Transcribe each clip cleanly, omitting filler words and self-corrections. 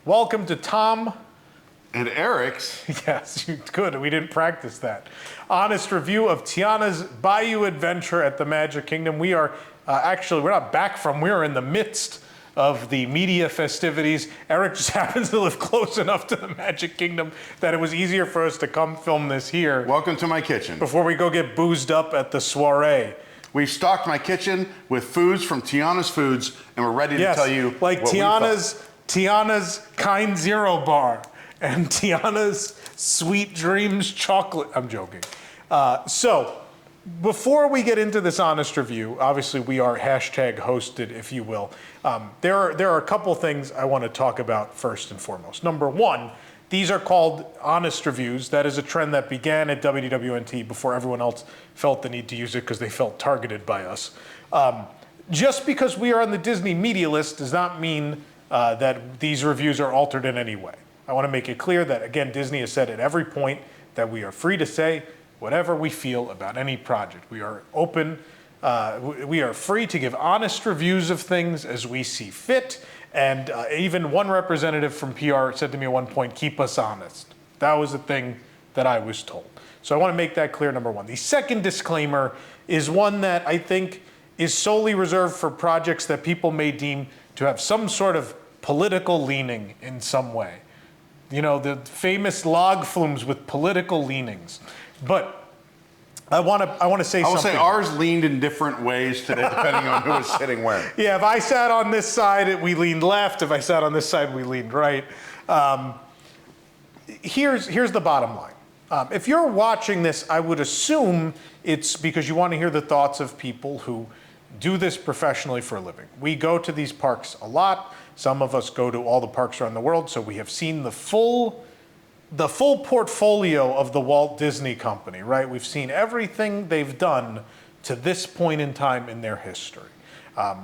Welcome to Tom and Eric's. Yes, good. We didn't practice that. Honest review of Tiana's Bayou adventure at the Magic Kingdom. We are we're not back from, we're in the midst of the media festivities. Eric just happens to live close enough to the Magic Kingdom that it was easier for us to come film this here. Welcome to my kitchen. Before we go get boozed up at the soiree. We've stocked my kitchen with foods from Tiana's Foods, and we're ready to tell you like what Tiana's Kind Zero bar and Tiana's Sweet Dreams chocolate. I'm joking. So before we get into this honest review, obviously we are hashtag hosted, if you will. There are a couple things I want to talk about first and foremost. Number one, these are called honest reviews. That is a trend that began at WWNT before everyone else felt the need to use it because they felt targeted by us. Just because we are on the Disney media list does not mean that these reviews are altered in any way. I want to make it clear that, again, Disney has said at every point that we are free to say whatever we feel about any project. We are open, we are free to give honest reviews of things as we see fit. And even one representative from PR said to me at one point, keep us honest. That was the thing that I was told. So I want to make that clear, number one. The second disclaimer is one that I think is solely reserved for projects that people may deem to have some sort of political leaning in some way. You know, the famous log flumes with political leanings. But I want to say something. I will say ours leaned in different ways today, depending on who was sitting where. Yeah, if I sat on this side, we leaned left. If I sat on this side, we leaned right. Here's the bottom line. If you're watching this, I would assume it's because you want to hear the thoughts of people who do this professionally for a living. We go to these parks a lot. Some of us go to all the parks around the world, so we have seen the full portfolio of the Walt Disney Company, right? We've seen everything they've done to this point in time in their history.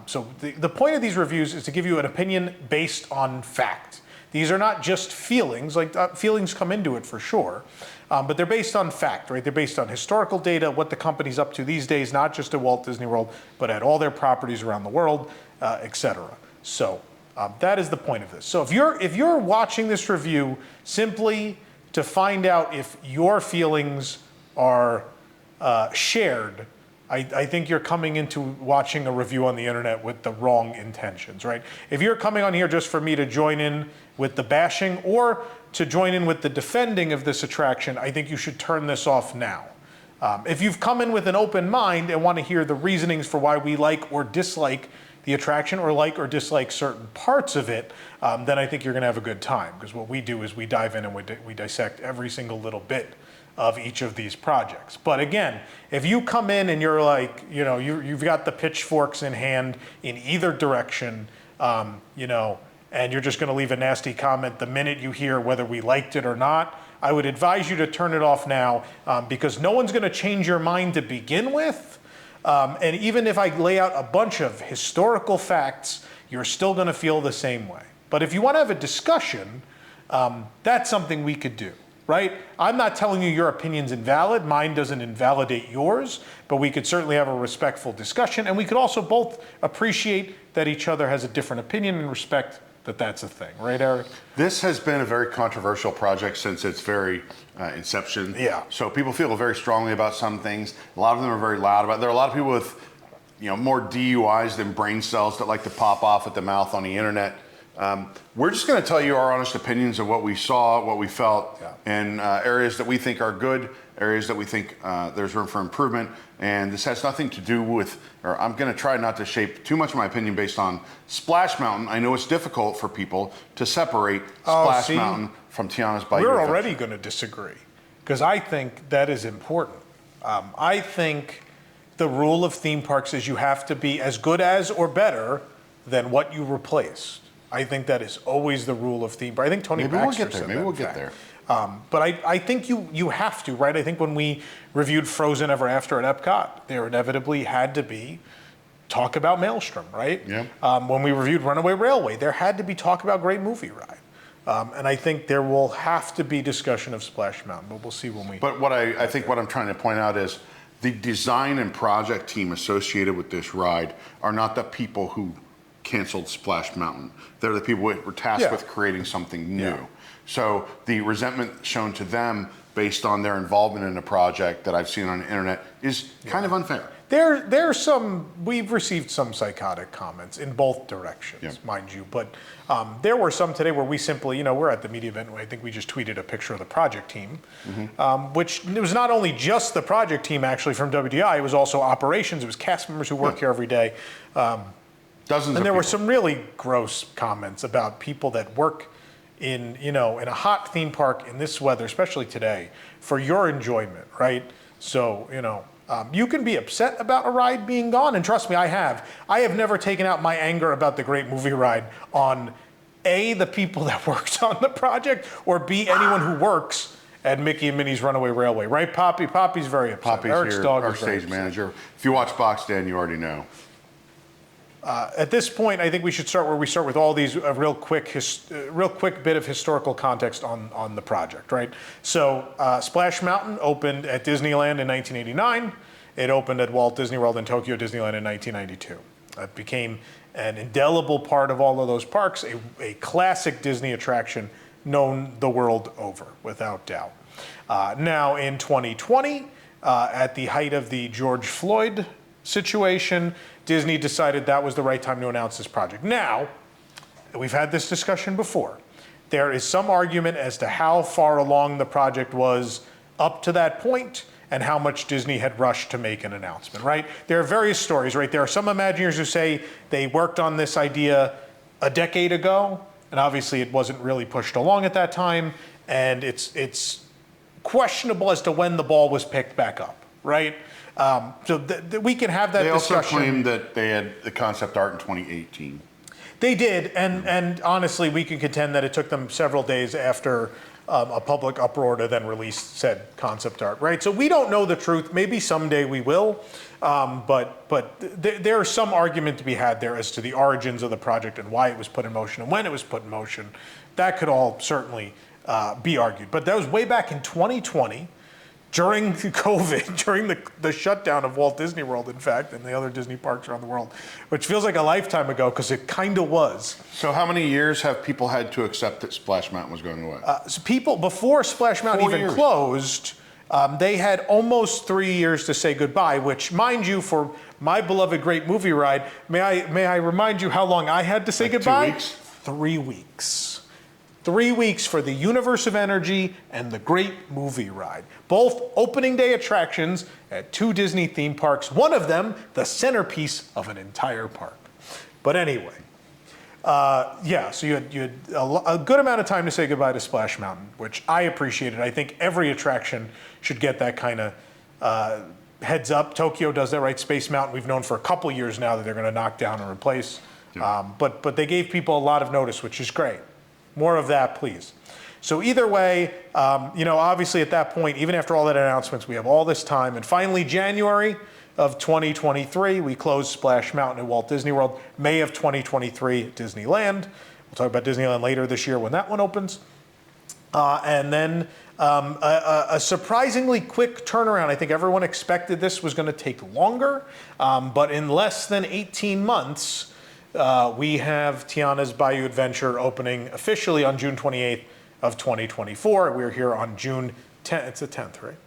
So the point of these reviews is to give you an opinion based on fact. These are not just feelings, feelings come into it for sure, but they're based on fact, right? They're based on historical data, what the company's up to these days, not just at Walt Disney World, but at all their properties around the world, et cetera. So that is the point of this. So if you're watching this review simply to find out if your feelings are shared, I think you're coming into watching a review on the internet with the wrong intentions, right? If you're coming on here just for me to join in with the bashing or to join in with the defending of this attraction, I think you should turn this off now. If you've come in with an open mind and want to hear the reasonings for why we like or dislike the attraction or like or dislike certain parts of it, then I think you're going to have a good time, because what we do is we dive in and we dissect every single little bit of each of these projects. But again, if you come in and you're like, you know, you've got the pitchforks in hand in either direction, you know, and you're just going to leave a nasty comment the minute you hear whether we liked it or not, I would advise you to turn it off now, because no one's going to change your mind to begin with. And even if I lay out a bunch of historical facts, you're still going to feel the same way. But if you want to have a discussion, that's something we could do, right? I'm not telling you your opinion's invalid. Mine doesn't invalidate yours, but we could certainly have a respectful discussion. And we could also both appreciate that each other has a different opinion and respect that that's a thing. Right, Eric? This has been a very controversial project since its very inception. Yeah. So people feel very strongly about some things. A lot of them are very loud about it. There are a lot of people with, you know, more DUIs than brain cells that like to pop off at the mouth on the internet. We're just going to tell you our honest opinions of what we saw, what we felt, and areas that we think are good, areas that we think there's room for improvement. And this has nothing to do with, or I'm going to try not to shape too much of my opinion based on Splash Mountain. I know it's difficult for people to separate Splash Mountain from Tiana's Bayou. We're already going to disagree, because I think that is important. I think the rule of theme parks is you have to be as good as or better than what you replaced. I think that is always the rule of theme park. I think Tony Baxter said that. Maybe we'll get there. But I think you have to, right? I think when we reviewed Frozen Ever After at Epcot, there inevitably had to be talk about Maelstrom, right? Yeah. When we reviewed Runaway Railway, there had to be talk about Great Movie Ride. And I think there will have to be discussion of Splash Mountain, but we'll see when we... But what I think what I'm trying to point out is the design and project team associated with this ride are not the people who canceled Splash Mountain. They're the people who were tasked with creating something new. Yeah. So the resentment shown to them based on their involvement in a project that I've seen on the internet is kind of unfair. There's some, we've received some psychotic comments in both directions, mind you, but there were some today where we simply, we're at the media event, I think we just tweeted a picture of the project team, which it was not only just the project team actually from WDI, it was also operations, it was cast members who work here every day. Dozens and there of were people. some really gross comments about people that work in a hot theme park in this weather, especially today, for your enjoyment, right? So, you can be upset about a ride being gone, and trust me, I have. I have never taken out my anger about the Great Movie Ride on A, the people that worked on the project, or B, anyone who works at Mickey and Minnie's Runaway Railway, right, Poppy? Poppy's very upset. Poppy's Eric's here, dog our is very stage upset. manager. If you watch Box Dan, you already know. At this point, I think we should start where we start with all these real quick bit of historical context on the project, right? So Splash Mountain opened at Disneyland in 1989. It opened at Walt Disney World and Tokyo Disneyland in 1992. It became an indelible part of all of those parks, a classic Disney attraction known the world over, without doubt. Now in 2020, at the height of the George Floyd situation, Disney decided that was the right time to announce this project. Now, we've had this discussion before. There is some argument as to how far along the project was up to that point and how much Disney had rushed to make an announcement, right? There are various stories, right? There are some Imagineers who say they worked on this idea a decade ago, and obviously it wasn't really pushed along at that time, and it's questionable as to when the ball was picked back up, right? So we can have that discussion. They also claimed that they had the concept art in 2018. They did, and honestly, we can contend that it took them several days after a public uproar to then release said concept art, right? So we don't know the truth. Maybe someday we will, but there's some argument to be had there as to the origins of the project and why it was put in motion and when it was put in motion. That could all certainly be argued. But that was way back in 2020. During COVID, during the shutdown of Walt Disney World, in fact, and the other Disney parks around the world, which feels like a lifetime ago because it kind of was. So how many years have people had to accept that Splash Mountain was going away? So people, before Splash Mountain 4 even years. closed, they had almost 3 years to say goodbye, which, mind you, for my beloved Great Movie Ride, may I remind you how long I had to say Like goodbye? 2 weeks? 3 weeks. 3 weeks for the Universe of Energy and the Great Movie Ride. Both opening day attractions at 2 Disney theme parks, one of them the centerpiece of an entire park. But anyway, so you had a good amount of time to say goodbye to Splash Mountain, which I appreciated. I think every attraction should get that kind of heads up. Tokyo does that, right? Space Mountain, we've known for a couple years now that they're going to knock down and replace. Yeah. But they gave people a lot of notice, which is great. More of that, please. So either way, obviously at that point, even after all that announcements, we have all this time. And finally, January of 2023, we closed Splash Mountain at Walt Disney World. May of 2023, Disneyland. We'll talk about Disneyland later this year when that one opens. And then a surprisingly quick turnaround. I think everyone expected this was going to take longer, but in less than 18 months, we have Tiana's Bayou Adventure opening officially on June 28th of 2024. We're here on June 10th. It's the 10th, right?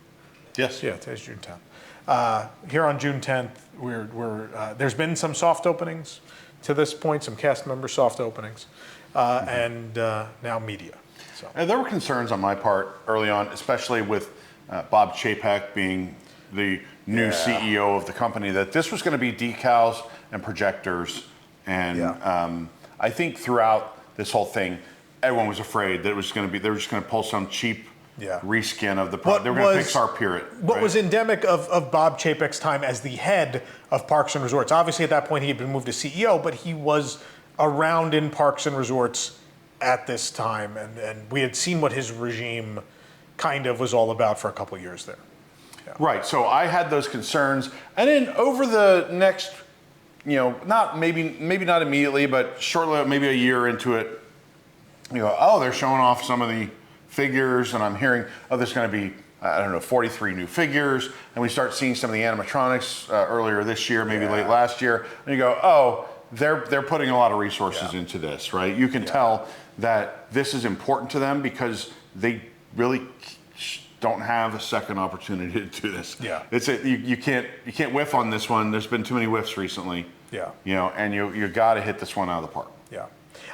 Yes. Yeah, today's June 10th. Here on June 10th, there's been some soft openings to this point, some cast member soft openings, and now media. So. And there were concerns on my part early on, especially with Bob Chapek being the new CEO of the company, that this was going to be decals and projectors. And I think throughout this whole thing, everyone was afraid that it was going to be, they were just going to pull some cheap reskin of the product. They were going to Pixar Pier it. What was endemic of Bob Chapek's time as the head of Parks and Resorts? Obviously, at that point, he had been moved to CEO, but he was around in Parks and Resorts at this time. And we had seen what his regime kind of was all about for a couple of years there. Yeah. Right. So I had those concerns. And then over the next, not maybe not immediately, but shortly, maybe a year into it, they're showing off some of the figures, and I'm hearing, there's going to be, 43 new figures, and we start seeing some of the animatronics earlier this year, maybe late last year, and you go, they're putting a lot of resources into this, right? You can tell that this is important to them because they really don't have a second opportunity to do this. Yeah. You can't whiff on this one. There's been too many whiffs recently. Yeah. And you got to hit this one out of the park. Yeah.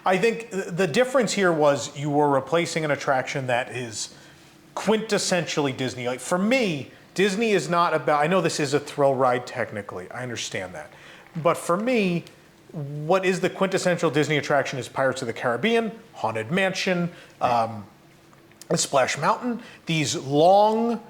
I think the difference here was you were replacing an attraction that is quintessentially Disney. Like for me, Disney is not about, I know this is a thrill ride technically, I understand that. But for me, what is the quintessential Disney attraction is Pirates of the Caribbean, Haunted Mansion, Splash Mountain, these long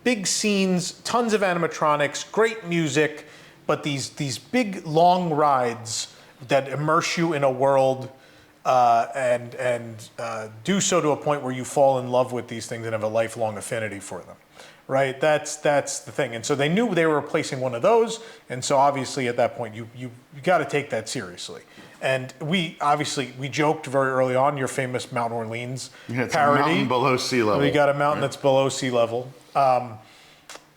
big scenes, tons of animatronics, great music, but these big long rides that immerse you in a world and do so to a point where you fall in love with these things and have a lifelong affinity for them, right? That's the thing. And so they knew they were replacing one of those, and so obviously at that point you got to take that seriously. And we joked very early on your famous Mount Orleans It's parody. a mountain below sea level. We got a mountain that's below sea level.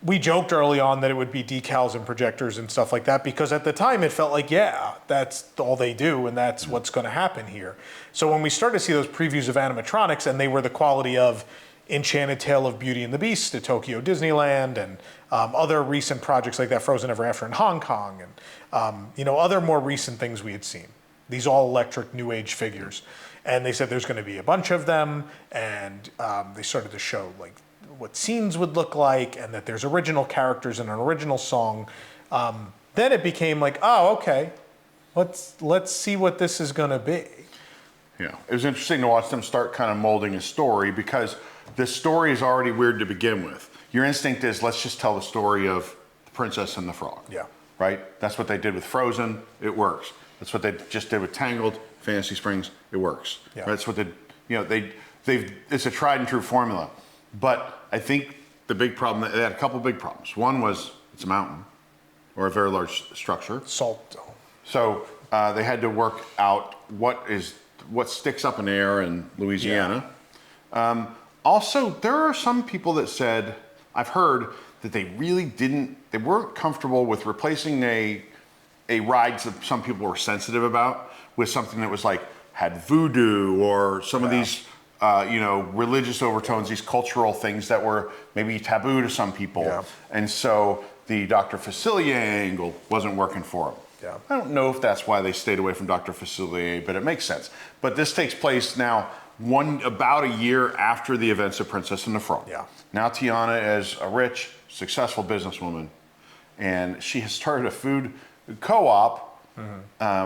We joked early on that it would be decals and projectors and stuff like that because at the time it felt like, that's all they do and that's what's going to happen here. So when we started to see those previews of animatronics and they were the quality of Enchanted Tale of Beauty and the Beast at Tokyo Disneyland and other recent projects like that, Frozen Ever After in Hong Kong and other more recent things we had seen. These all electric new age figures. And they said there's going to be a bunch of them and they started to show like what scenes would look like and that there's original characters and an original song. Then it became like, oh, okay, let's see what this is going to be. Yeah, it was interesting to watch them start kind of molding a story because the story is already weird to begin with. Your instinct is let's just tell the story of the princess and the frog. Yeah. Right? That's what they did with Frozen. It works. That's what they just did with Tangled, Fantasy Springs. It works. Yeah. Right? That's what it's a tried and true formula. But I think the big problem, they had a couple big problems. One was it's a mountain or a very large structure. Salt dome. So they had to work out what sticks up in the air in Louisiana. Yeah. Also, there are some people that said, I've heard that they weren't comfortable with replacing a ride that some people were sensitive about with something that was like had voodoo or some of these religious overtones, these cultural things that were maybe taboo to some people. Yeah. And so the Dr. Facilier angle wasn't working for them. Yeah. I don't know if that's why they stayed away from Dr. Facilier, but it makes sense. But this takes place now about a year after the events of Princess and the Frog. Yeah. Now Tiana is a rich, successful businesswoman, and she has started a food co-op,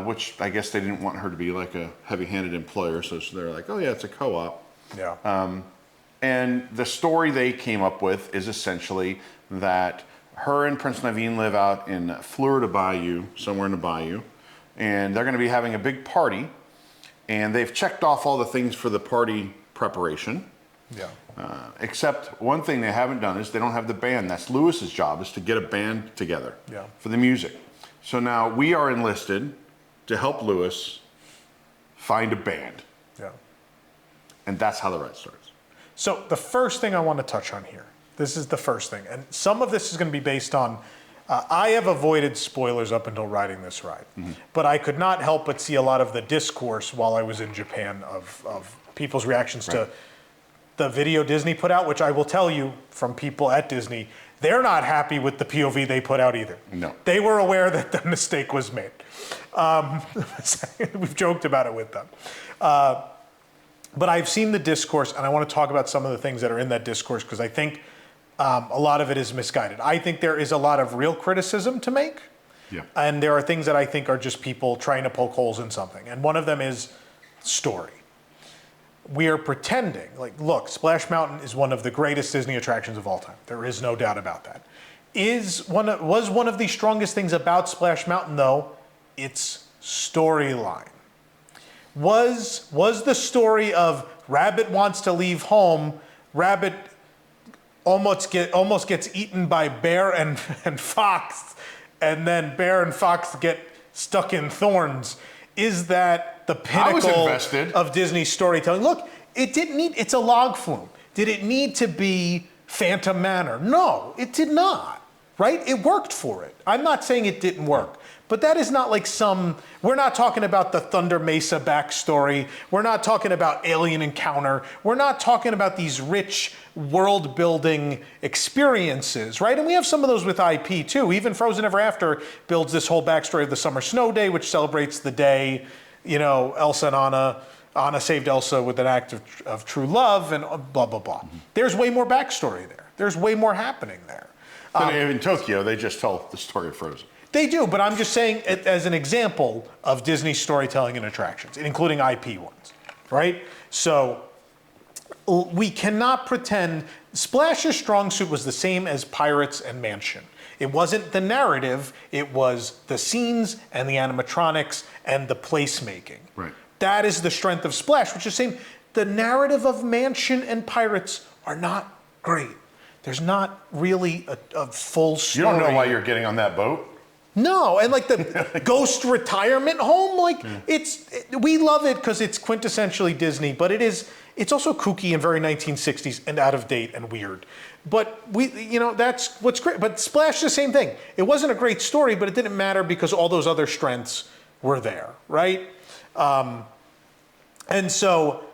which I guess they didn't want her to be like a heavy-handed employer, so they're like, oh yeah, it's a co-op. Yeah. And the story they came up with is essentially that her and Prince Naveen live out in Florida Bayou, somewhere in the Bayou, and they're going to be having a big party, and they've checked off all the things for the party preparation. Yeah. Except one thing they haven't done is they don't have the band. That's Lewis's job, is to get a band together for the music. So now we are enlisted to help Lewis find a band. Yeah. And that's how the ride starts. So the first thing I want to touch on here, this is the first thing, and some of this is going to be based on, I have avoided spoilers up until riding this ride, but I could not help but see a lot of the discourse while I was in Japan of people's reactions to the video Disney put out, which I will tell you from people at Disney, they're not happy with the POV they put out either. No. They were aware that the mistake was made. We've joked about it with them. But I've seen the discourse, and I want to talk about some of the things that are in that discourse because I think a lot of it is misguided. I think there is a lot of real criticism to make, and there are things that I think are just people trying to poke holes in something. And one of them is story. We are pretending, like, look, Splash Mountain is one of the greatest Disney attractions of all time. There is no doubt about that. Was one of the strongest things about Splash Mountain, though, its storyline. Was the story of Rabbit wants to leave home, Rabbit almost gets eaten by Bear and Fox, and then Bear and Fox get stuck in thorns. Is that the pinnacle of Disney storytelling? Look, it's a log flume. Did it need to be Phantom Manor? No, it did not. right? It worked for it. I'm not saying it didn't work, but that is not like we're not talking about the Thunder Mesa backstory. We're not talking about Alien Encounter. We're not talking about these rich world building experiences, right? And we have some of those with IP too. Even Frozen Ever After builds this whole backstory of the Summer Snow Day, which celebrates the day, Elsa and Anna saved Elsa with an act of true love and blah, blah, blah. There's way more backstory there. There's way more happening there. In Tokyo, they just tell the story of Frozen. They do, but I'm just saying it as an example of Disney storytelling and attractions, including IP ones, right? So we cannot pretend Splash's strong suit was the same as Pirates and Mansion. It wasn't the narrative, it was the scenes and the animatronics and the placemaking. Right. That is the strength of Splash, which is saying the narrative of Mansion and Pirates are not great. There's not really a full story. You don't know why you're getting on that boat? No, and like the ghost retirement home, we love it because it's quintessentially Disney, but it's also kooky and very 1960s and out of date and weird. But that's what's great. But Splash, the same thing. It wasn't a great story, but it didn't matter because all those other strengths were there, right? And so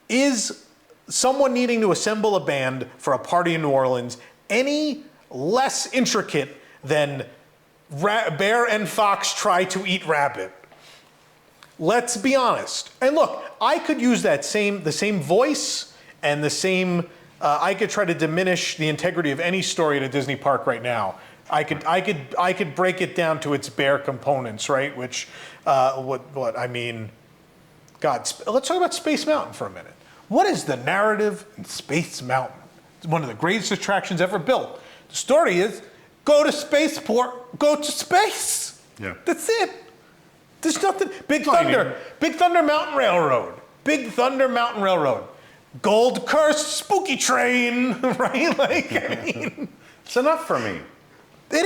is someone needing to assemble a band for a party in New Orleans any less intricate than Bear and Fox try to eat rabbit? Let's be honest. And look, I could use the same voice and the same. I could try to diminish the integrity of any story at a Disney park right now. I could break it down to its bare components, right? Which, what I mean. God, let's talk about Space Mountain for a minute. What is the narrative in Space Mountain? It's one of the greatest attractions ever built. The story is, go to spaceport, go to space. Yeah. That's it. There's nothing. Big Thunder Mountain Railroad. Big Thunder Mountain Railroad. Gold Cursed Spooky Train, right? It's enough for me. It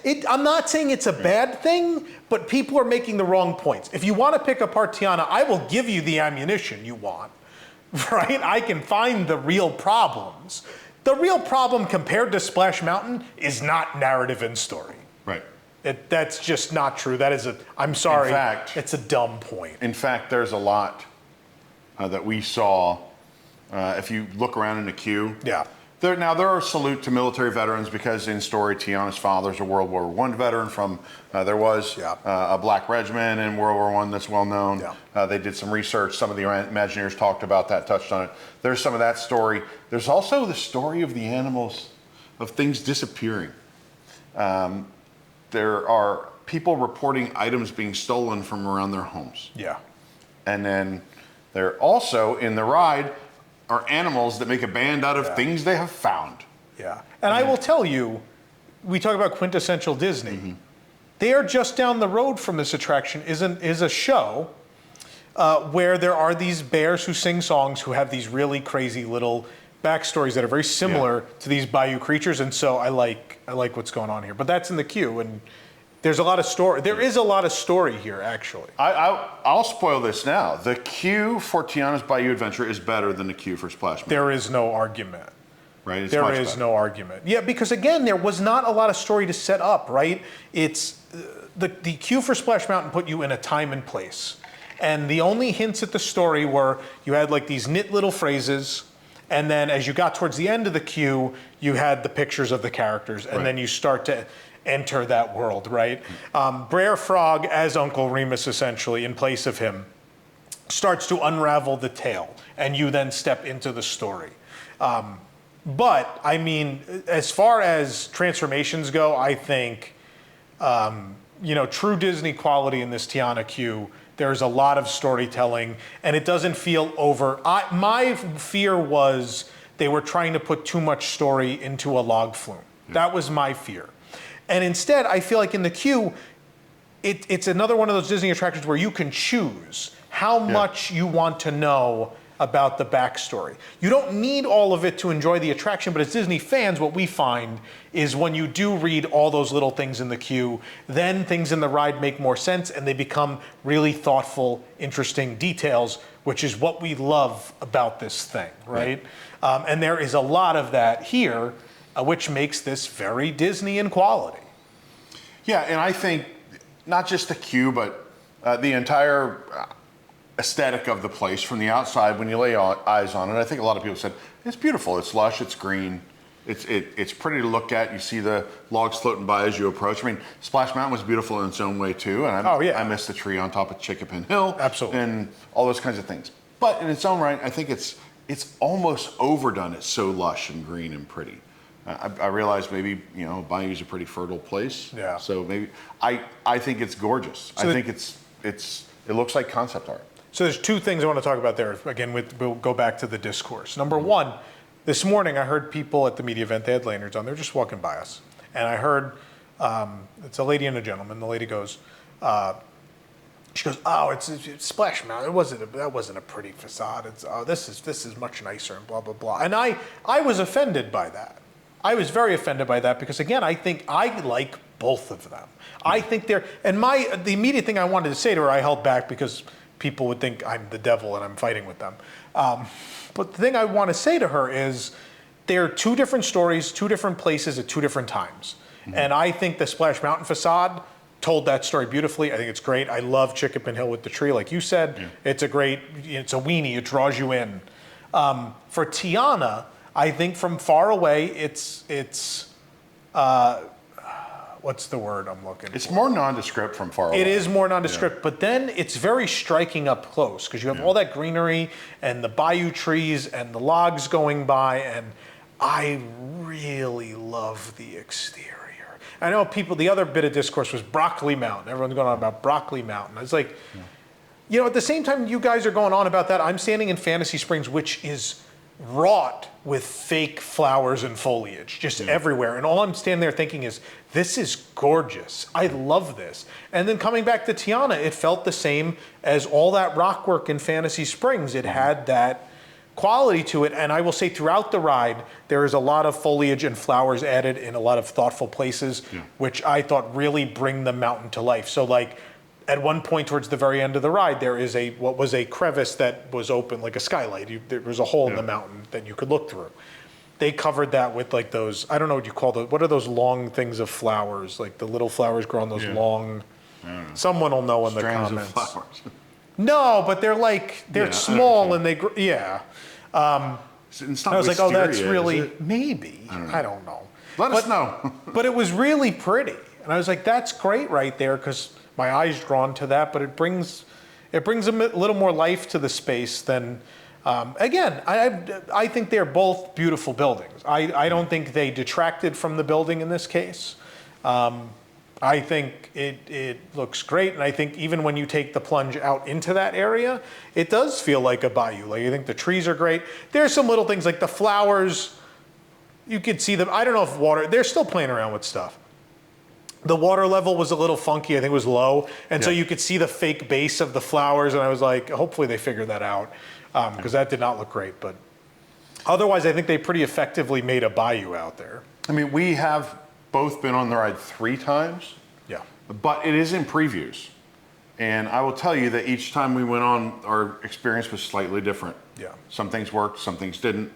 is. I'm not saying it's a bad thing, but people are making the wrong points. If you want to pick apart Tiana, I will give you the ammunition you want, right? I can find the real problems. The real problem compared to Splash Mountain is not narrative and story. Right. That's just not true. I'm sorry, in fact, it's a dumb point. In fact, there's a lot that we saw. If you look around in the queue. Yeah. There are a salute to military veterans because in story, Tiana's father's a World War I veteran from, there was a black regiment in World War I that's well known. Yeah. They did some research. Some of the Imagineers talked about that, touched on it. There's some of that story. There's also the story of the animals, of things disappearing. There are people reporting items being stolen from around their homes. Yeah. And then there also, in the ride, are animals that make a band out of things they have found. Yeah. And I will tell you, we talk about quintessential Disney. Mm-hmm. They are just down the road from this attraction is a show where there are these bears who sing songs who have these really crazy little backstories that are very similar to these Bayou creatures. And so I like what's going on here. But that's in the queue, and there's a lot of story. There is a lot of story here, actually. I'll spoil this now. The queue for Tiana's Bayou Adventure is better than the queue for Splash Mountain. There is no argument. Right? There is no argument. Yeah, because again, there was not a lot of story to set up, right? It's the queue for Splash Mountain put you in a time and place. And the only hints at the story were you had like these knit little phrases, and then as you got towards the end of the queue, you had the pictures of the characters, and then you start to enter that world, right? Brer Frog as Uncle Remus, essentially, in place of him, starts to unravel the tale, and you then step into the story. But, I mean, as far as transformations go, I think, true Disney quality in this Tiana queue, there's a lot of storytelling, and it doesn't feel over. My fear was they were trying to put too much story into a log flume. That was my fear. And instead, I feel like in the queue, it's another one of those Disney attractions where you can choose how much you want to know about the backstory. You don't need all of it to enjoy the attraction, but as Disney fans, what we find is when you do read all those little things in the queue, then things in the ride make more sense and they become really thoughtful, interesting details, which is what we love about this thing, right? And there is a lot of that here. which makes this very Disney in quality. Yeah, and I think not just the queue, but the entire aesthetic of the place from the outside, when you lay eyes on it, I think a lot of people said, it's beautiful, it's lush, it's green, it's pretty to look at. You see the logs floating by as you approach. I mean, Splash Mountain was beautiful in its own way too, and I miss the tree on top of Chickapin Hill. Absolutely. And all those kinds of things. But in its own right, I think it's almost overdone. It's so lush and green and pretty. I realize maybe, Bayou's a pretty fertile place. Yeah. So maybe, I think it's gorgeous. So I think it looks like concept art. So there's two things I want to talk about there. Again, we'll go back to the discourse. Number one, this morning I heard people at the media event, they had lanyards on, they're just walking by us. And I heard, it's a lady and a gentleman. The lady goes, she goes, oh, it's Splash Mountain. That wasn't a pretty facade. This is much nicer and blah, blah, blah. And I was offended by that. I was very offended by that because, again, I think I like both of them. I think they're, and the immediate thing I wanted to say to her, I held back because people would think I'm the devil and I'm fighting with them. But the thing I want to say to her is they're two different stories, two different places at two different times. Mm-hmm. And I think the Splash Mountain facade told that story beautifully. I think it's great. I love Chickapin Hill with the tree, like you said. Yeah. It's a weenie. It draws you in. For Tiana, I think from far away, it's what's the word I'm looking for? It's more nondescript from far away. It is more nondescript, but then it's very striking up close because you have all that greenery and the bayou trees and the logs going by, and I really love the exterior. I know the other bit of discourse was Broccoli Mountain. Everyone's going on about Broccoli Mountain. It's like, at the same time you guys are going on about that, I'm standing in Fantasy Springs, which is wrought with fake flowers and foliage just everywhere. And all I'm standing there thinking is, this is gorgeous. I love this. And then coming back to Tiana, it felt the same as all that rock work in Fantasy Springs. It had that quality to it. And I will say throughout the ride, there is a lot of foliage and flowers added in a lot of thoughtful places, which I thought really bring the mountain to life. So like, at one point towards the very end of the ride, there is what was a crevice that was open, like a skylight. There was a hole in the mountain that you could look through. They covered that with like those, I don't know what you call those, what are those long things of flowers? Like the little flowers grow on those long, someone will know in the comments. Strands of flowers. No, but they're small and they grow, It's not I was like, oh, that's wisteria, really, maybe, I don't know. Let us know. But it was really pretty. And I was like, that's great right there, because my eye's drawn to that, but it brings a little more life to the space than, again, I think they're both beautiful buildings. I don't think they detracted from the building in this case. I think it looks great, and I think even when you take the plunge out into that area, it does feel like a bayou. Like, I think the trees are great. There's some little things like the flowers, you could see them. I don't know if they're still playing around with stuff. The water level was a little funky. I think it was low. And so you could see the fake base of the flowers. And I was like, hopefully they figure that out, because that did not look great. But otherwise, I think they pretty effectively made a bayou out there. I mean, we have both been on the ride 3 times. Yeah. But it is in previews. And I will tell you that each time we went on, our experience was slightly different. Yeah. Some things worked, some things didn't.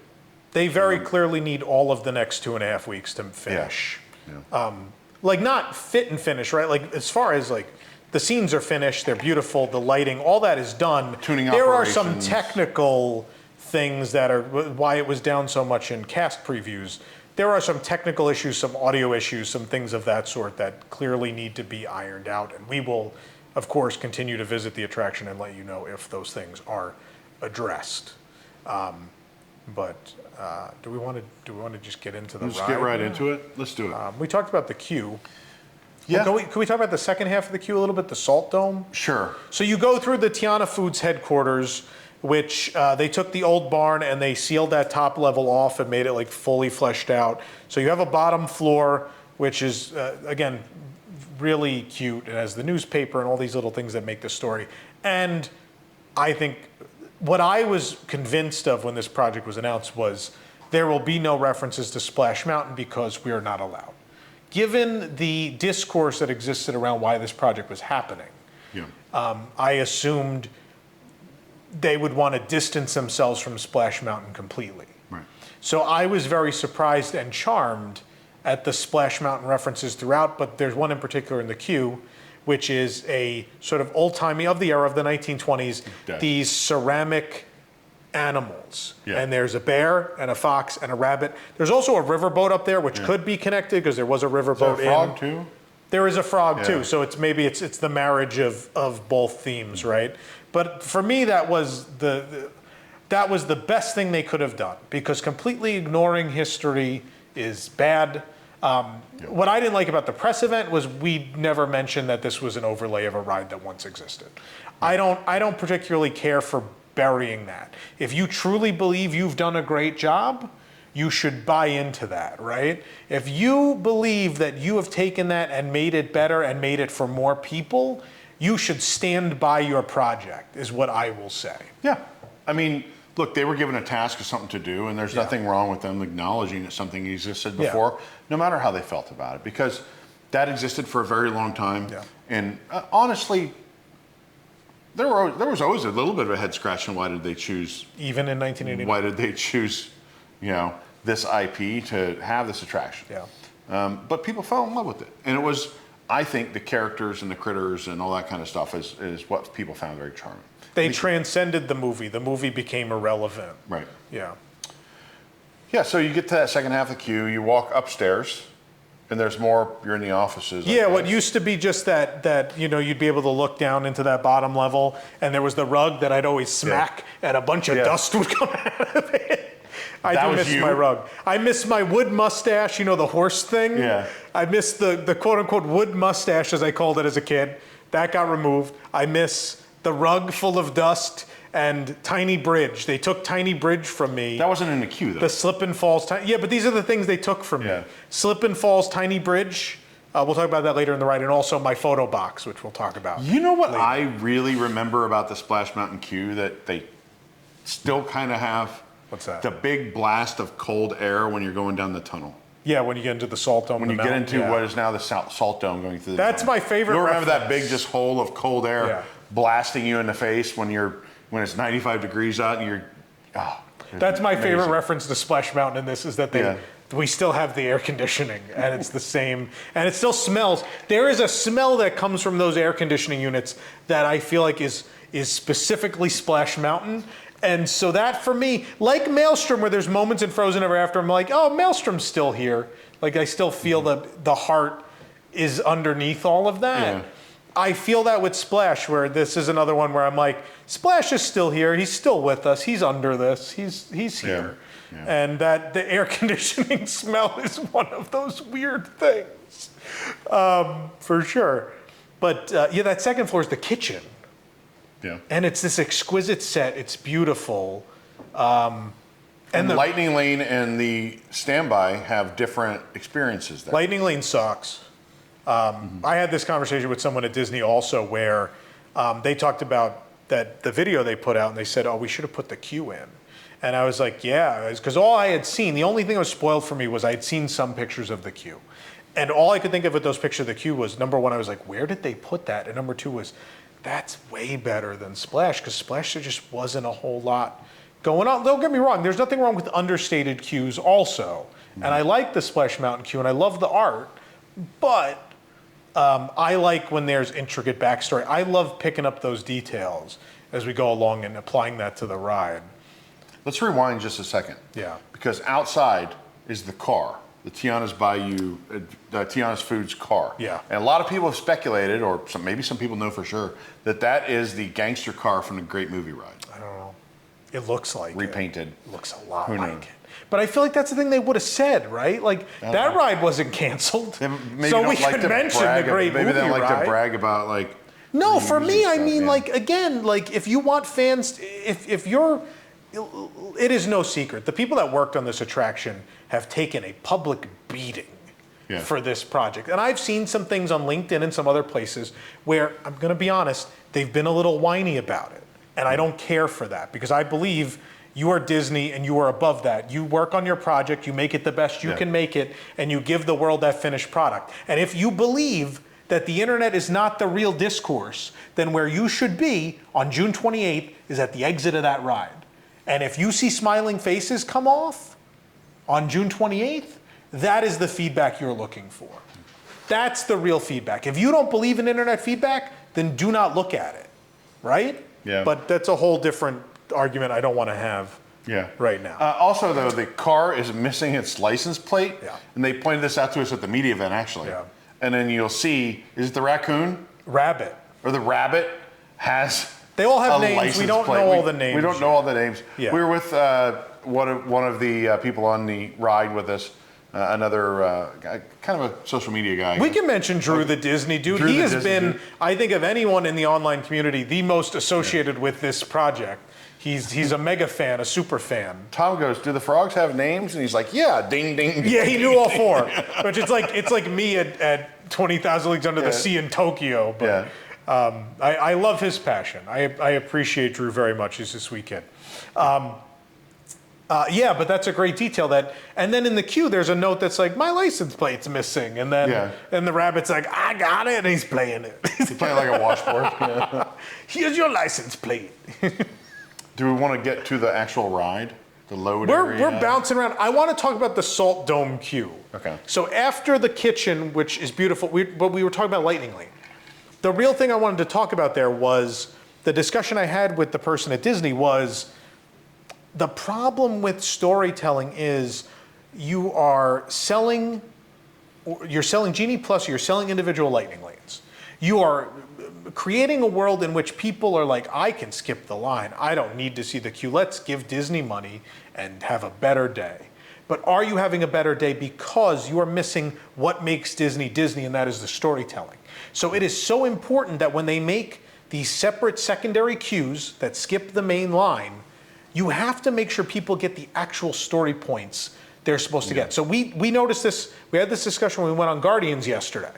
They very clearly need all of the next 2.5 weeks to finish. Yeah. Like, not fit and finish, right? Like, as far as like the scenes are finished, they're beautiful, the lighting, all that is done. Tuning there operations. Are some technical things that are why it was down so much in cast previews. There are some technical issues, some audio issues, some things of that sort that clearly need to be ironed out. And we will, of course, continue to visit the attraction and let you know if those things are addressed. Do we want to just get into the ride? Let's get right into it. Let's do it. We talked about the queue. Yeah. Well, can we talk about the second half of the queue a little bit, the Salt Dome? Sure. So you go through the Tiana Foods headquarters, which they took the old barn and they sealed that top level off and made it like fully fleshed out. So you have a bottom floor, which is, again, really cute. It has the newspaper and all these little things that make the story. And I think what I was convinced of when this project was announced was there will be no references to Splash Mountain because we are not allowed. Given the discourse that existed around why this project was happening, I assumed they would want to distance themselves from Splash Mountain completely. Right. So I was very surprised and charmed at the Splash Mountain references throughout, but there's one in particular in the queue, which is a sort of old-timey of the era of the 1920s, these ceramic animals. Yeah. And there's a bear and a fox and a rabbit. There's also a riverboat up there, which could be connected because there was a riverboat Is there a frog too? There is a frog too, so it's maybe it's the marriage of both themes, right? But for me, that was the best thing they could have done, because completely ignoring history is bad. What I didn't like about the press event was we never mentioned that this was an overlay of a ride that once existed. I don't particularly care for burying that. If you truly believe you've done a great job, you should buy into that, right? If you believe that you have taken that and made it better and made it for more people, you should stand by your project, is what I will say. Yeah. I mean, look, they were given a task or something to do, and there's nothing wrong with them acknowledging that something existed before, no matter how they felt about it, because that existed for a very long time. Yeah. And honestly, there was always a little bit of a head scratch on why did they choose, even in 1989. Why did they choose, this IP to have this attraction? Yeah. But people fell in love with it, and it was, I think, the characters and the critters and all that kind of stuff is what people found very charming. They transcended the movie. The movie became irrelevant. Right. Yeah. Yeah, so you get to that second half of the queue, you walk upstairs, and there's more, you're in the offices. Yeah, what used to be just that you'd be able to look down into that bottom level, and there was the rug that I'd always smack, and a bunch of dust would come out of it. I do miss my rug. I miss my wood mustache, the horse thing. Yeah. I miss the quote-unquote wood mustache, as I called it as a kid. That got removed. I miss the rug full of dust and Tiny Bridge. They took Tiny Bridge from me. That wasn't in the queue, though. The Slip and Falls. Yeah, but these are the things they took from me. Slip and Falls, Tiny Bridge. We'll talk about that later in the ride, and also my photo box, which we'll talk about. You know what I really remember about the Splash Mountain queue that they still kind of have? What's that? The big blast of cold air when you're going down the tunnel. Yeah, when you get into the salt dome. When you get into what is now the salt dome going through the That's tunnel. my favorite. You'll remember that big just hole of cold air blasting you in the face when it's 95 degrees out and you're. Oh, that's my favorite reference to Splash Mountain in this, is that we still have the air conditioning, and it's the same, and it still smells. There is a smell that comes from those air conditioning units that I feel like is specifically Splash Mountain. And so that, for me, like Maelstrom, where there's moments in Frozen Ever After, I'm like, oh, Maelstrom's still here. Like, I still feel the heart is underneath all of that. Yeah. I feel that with Splash, where this is another one where I'm like, Splash is still here. He's still with us. He's under this. He's here. Yeah. And that the air conditioning smell is one of those weird things, for sure. But that second floor is the kitchen. Yeah. And it's this exquisite set. It's beautiful. And the Lightning Lane and the Standby have different experiences there. Lightning Lane sucks. I had this conversation with someone at Disney also, where they talked about that the video they put out, and they said, oh, we should have put the queue in. And I was like, yeah, because all I had seen, the only thing that was spoiled for me was I had seen some pictures of the queue. And all I could think of with those pictures of the queue was, number one, I was like, where did they put that? And number two was, that's way better than Splash, because Splash, there just wasn't a whole lot going on. Don't get me wrong, there's nothing wrong with understated queues also. And I like the Splash Mountain queue, and I love the art, but I like when there's intricate backstory. I love picking up those details as we go along and applying that to the ride. Let's rewind just a second. Yeah. Because outside is the car, the Tiana's Bayou, Tiana's Foods car. Yeah. And a lot of people have speculated, or maybe some people know for sure, that is the gangster car from the Great Movie Ride. I don't know. It looks like repainted. It looks a lot like it. But I feel like that's the thing they would have said, right? Like, that ride wasn't canceled. So we could mention the Great Movie Ride. Maybe they don't like to brag about, like... No, for me, I mean, like, again, like, if you want fans, if you're... It is no secret. The people that worked on this attraction have taken a public beating for this project. And I've seen some things on LinkedIn and some other places where, I'm going to be honest, they've been a little whiny about it. And I don't care for that, because I believe you are Disney and you are above that. You work on your project, you make it the best you can make it, and you give the world that finished product. And if you believe that the internet is not the real discourse, then where you should be on June 28th is at the exit of that ride. And if you see smiling faces come off, on June 28th, that is the feedback you're looking for. That's the real feedback. If you don't believe in internet feedback, then do not look at it, right? Yeah. But that's a whole different argument I don't want to have right now. Also, though, the car is missing its license plate. Yeah. And they pointed this out to us at the media event, actually. Yeah. And then you'll see, is it the raccoon? Rabbit. Or the rabbit has They all have a names. We license don't plate. know all the names. We don't know all the names. Yeah. We were with one of the people on the ride with us, another guy, kind of a social media guy. We can mention Drew the Disney dude. Drew He the has Disney been, dude. I think, of anyone in the online community, the most associated with this project. He's a mega fan, a super fan. Tom goes, "Do the frogs have names?" And he's like, "Yeah, ding, ding." Yeah, he knew all four. Which it's like me at 20,000 Leagues Under the Sea in Tokyo. But I love his passion. I appreciate Drew very much. He's a sweet kid. Yeah, but that's a great detail. And then in the queue, there's a note that's like, "My license plate's missing," and then and the rabbit's like, "I got it," and he's playing it. He's playing like a washboard. Yeah. Here's your license plate. Do we want to get to the actual ride, the load area? We're bouncing around. I want to talk about the Salt Dome queue. Okay. So after the kitchen, which is beautiful, but we were talking about Lightning Lane. The real thing I wanted to talk about there was the discussion I had with the person at Disney was the problem with storytelling is you're selling Genie Plus, you're selling individual Lightning Lanes. You are creating a world in which people are like, I can skip the line. I don't need to see the queue. Let's give Disney money and have a better day. But are you having a better day because you are missing what makes Disney Disney, and that is the storytelling. So it is so important that when they make these separate secondary queues that skip the main line, you have to make sure people get the actual story points they're supposed to get. So we noticed this, we had this discussion when we went on Guardians yesterday.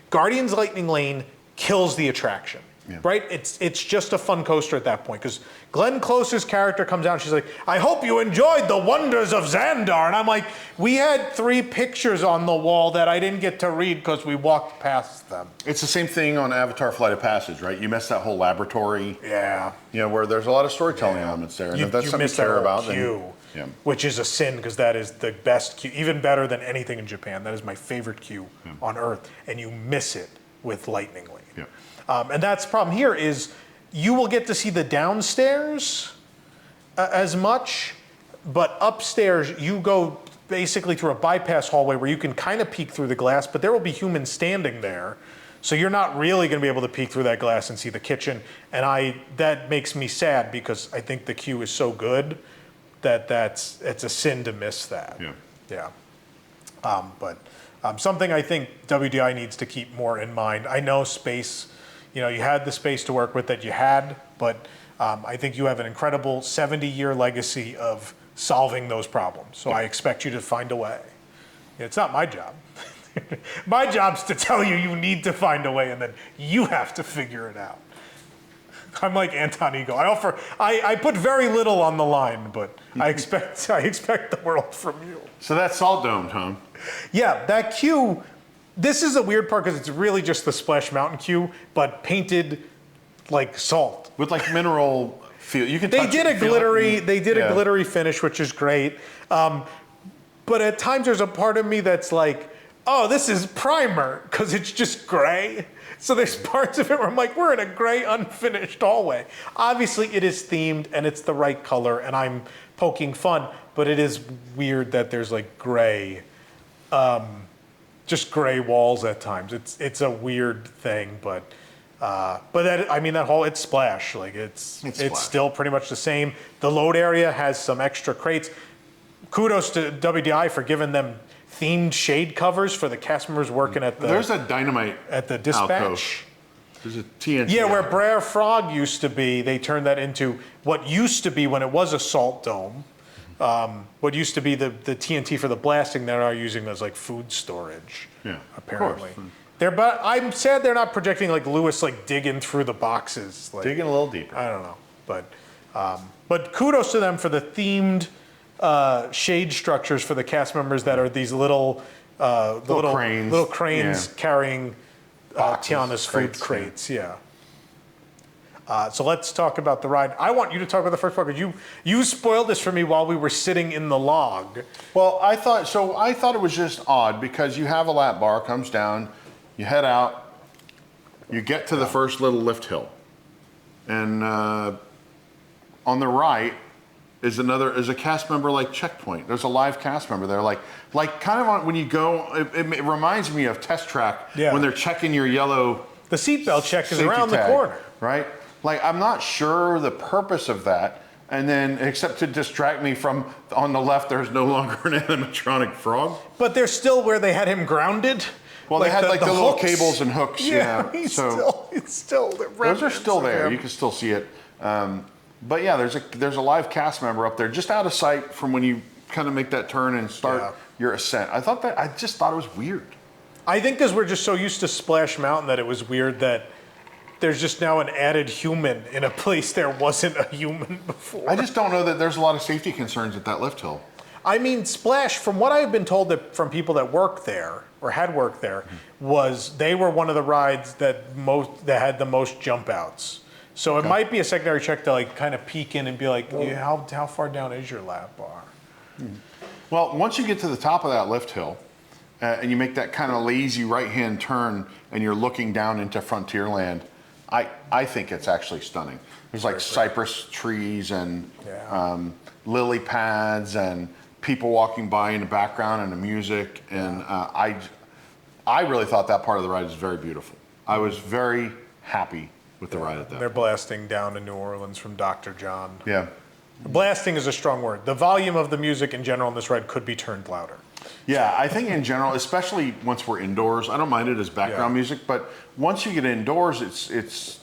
Guardians Lightning Lane kills the attraction, right? It's just a fun coaster at that point because Glenn Close's character comes out and she's like, "I hope you enjoyed the wonders of Xandar." And I'm like, we had 3 pictures on the wall that I didn't get to read because we walked past them. It's the same thing on Avatar Flight of Passage, right? You missed that whole laboratory. Yeah. Where there's a lot of storytelling elements there. And if that's something you care about, queue, then which is a sin because that is the best queue, even better than anything in Japan. That is my favorite queue on Earth, and you miss it with Lightning Lane. And that's the problem here is you will get to see the downstairs as much, but upstairs you go basically through a bypass hallway where you can kind of peek through the glass, but there will be humans standing there. So you're not really going to be able to peek through that glass and see the kitchen. And that makes me sad because I think the queue is so good that it's a sin to miss that. But something I think WDI needs to keep more in mind. I know space, you had the space to work with that you had, but I think you have an incredible 70-year legacy of solving those problems. So I expect you to find a way. It's not my job. My job's to tell you you need to find a way, and then you have to figure it out. I'm like Anton Ego. I put very little on the line, but I expect the world from you. So that's Salt Dome, Tom. Yeah, that queue. This is a weird part because it's really just the Splash Mountain queue, but painted like salt. With like mineral feel. You can. They touch did it, a feel glittery. it. They did a glittery finish, which is great. But at times there's a part of me that's like, oh, this is primer because it's just gray. So there's parts of it where I'm like, we're in a gray, unfinished hallway. Obviously, it is themed and it's the right color, and I'm poking fun. But it is weird that there's like gray, just gray walls at times. It's a weird thing, but that whole it's Splash. Like it's still pretty much the same. The load area has some extra crates. Kudos to WDI for giving them themed shade covers for the cast members working at the. There's a dynamite at the dispatch. Alcove. There's a TNT. Yeah, where Brer Frog used to be, they turned that into what used to be when it was a salt dome. What used to be the TNT for the blasting, they're now using as like food storage. Yeah, apparently. But I'm sad they're not projecting like Lewis like digging through the boxes. Like, digging a little deeper. I don't know, but kudos to them for the themed shade structures for the cast members that are these little cranes carrying Tiana's food crates. Yeah. So let's talk about the ride. I want you to talk about the first part because you spoiled this for me while we were sitting in the log. Well, I thought it was just odd because you have a lap bar, comes down, you head out, you get to the first little lift hill, and on the right is a cast member like checkpoint. There's a live cast member there, like kind of on, when you go. It reminds me of Test Track when they're checking your yellow. The seatbelt check is around tag, the corner, right? Like, I'm not sure the purpose of that, and then except to distract me from on the left, there's no longer an animatronic frog. But they're still where they had him grounded. Well, they had the little hooks. Cables and hooks. Yeah, it's still those are still there. You can still see it. But yeah, there's a live cast member up there, just out of sight from when you kind of make that turn and start your ascent. I just thought it was weird. I think because we're just so used to Splash Mountain that it was weird that there's just now an added human in a place there wasn't a human before. I just don't know that there's a lot of safety concerns at that lift hill. I mean, Splash, from what I've been told from people that work there or had worked there, was they were one of the rides that had the most jump outs. So it might be a secondary check to like kind of peek in and be like, how far down is your lap bar? Well, once you get to the top of that lift hill, and you make that kind of lazy right-hand turn, and you're looking down into Frontierland, I think it's actually stunning. There's like cypress trees and lily pads and people walking by in the background and the music. And I really thought that part of the ride was very beautiful. I was very happy with the ride at that. They're blasting down to New Orleans from Dr. John. Yeah. Blasting is a strong word. The volume of the music in general in this ride could be turned louder. Yeah, I think in general, especially once we're indoors, I don't mind it as background music, but once you get indoors, it's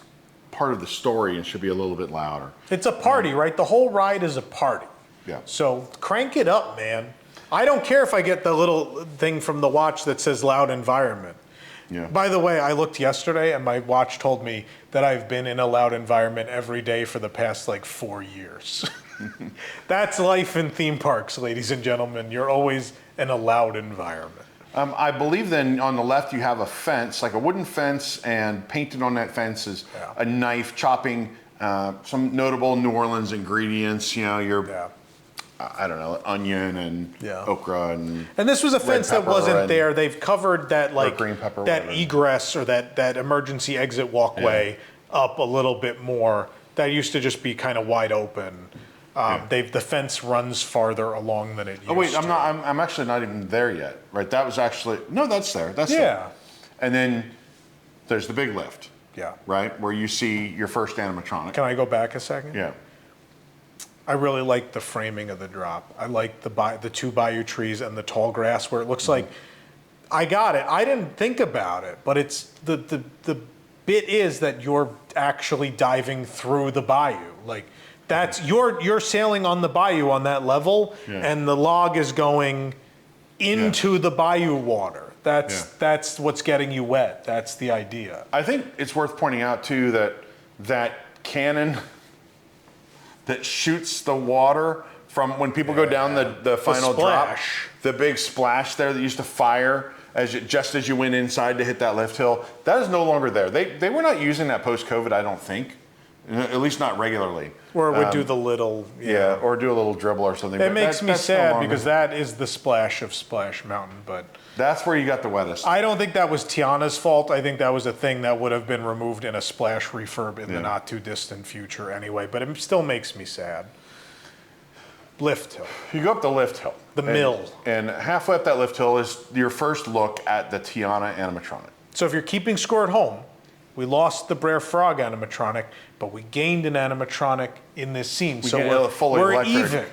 part of the story and should be a little bit louder. It's a party, right? The whole ride is a party. Yeah. So crank it up, man. I don't care if I get the little thing from the watch that says loud environment. Yeah. By the way, I looked yesterday and my watch told me that I've been in a loud environment every day for the past like 4 years. That's life in theme parks, ladies and gentlemen. You're always in a loud environment. I believe then on the left you have a fence, like a wooden fence, and painted on that fence is a knife chopping some notable New Orleans ingredients. You know, your I don't know, onion and okra and this was a fence that wasn't there. They've covered that like green pepper, that whatever. egress or that emergency exit walkway up a little bit more. That used to just be kind of wide open. The fence runs farther along than it used to. Oh wait, I'm actually not even there yet. Right, that was actually that's there. That's there. And then there's the big lift. Yeah. Right, where you see your first animatronic. Can I go back a second? Yeah. I really like the framing of the drop. I like the two Bayou trees and the tall grass where it looks like I got it. I didn't think about it, but it's the bit is that you're actually diving through the bayou. Like that's you're sailing on the bayou on that level, and the log is going into the bayou water. That's what's getting you wet. That's the idea. I think it's worth pointing out too that cannon that shoots the water from when people go down the final drop, the big splash there that used to fire just as you went inside to hit that lift hill, that is no longer there. They were not using that post-COVID, I don't think, at least not regularly. Or it would do the little... or do a little dribble or something. It makes me sad because that is the splash of Splash Mountain, but... That's where you got the wettest. I don't think that was Tiana's fault. I think that was a thing that would have been removed in a splash refurb in the not too distant future anyway, but it still makes me sad. Lift hill. You go up the lift hill. The mill. And halfway up that lift hill is your first look at the Tiana animatronic. So if you're keeping score at home, we lost the Brer Frog animatronic, but we gained an animatronic in this scene. So we're even.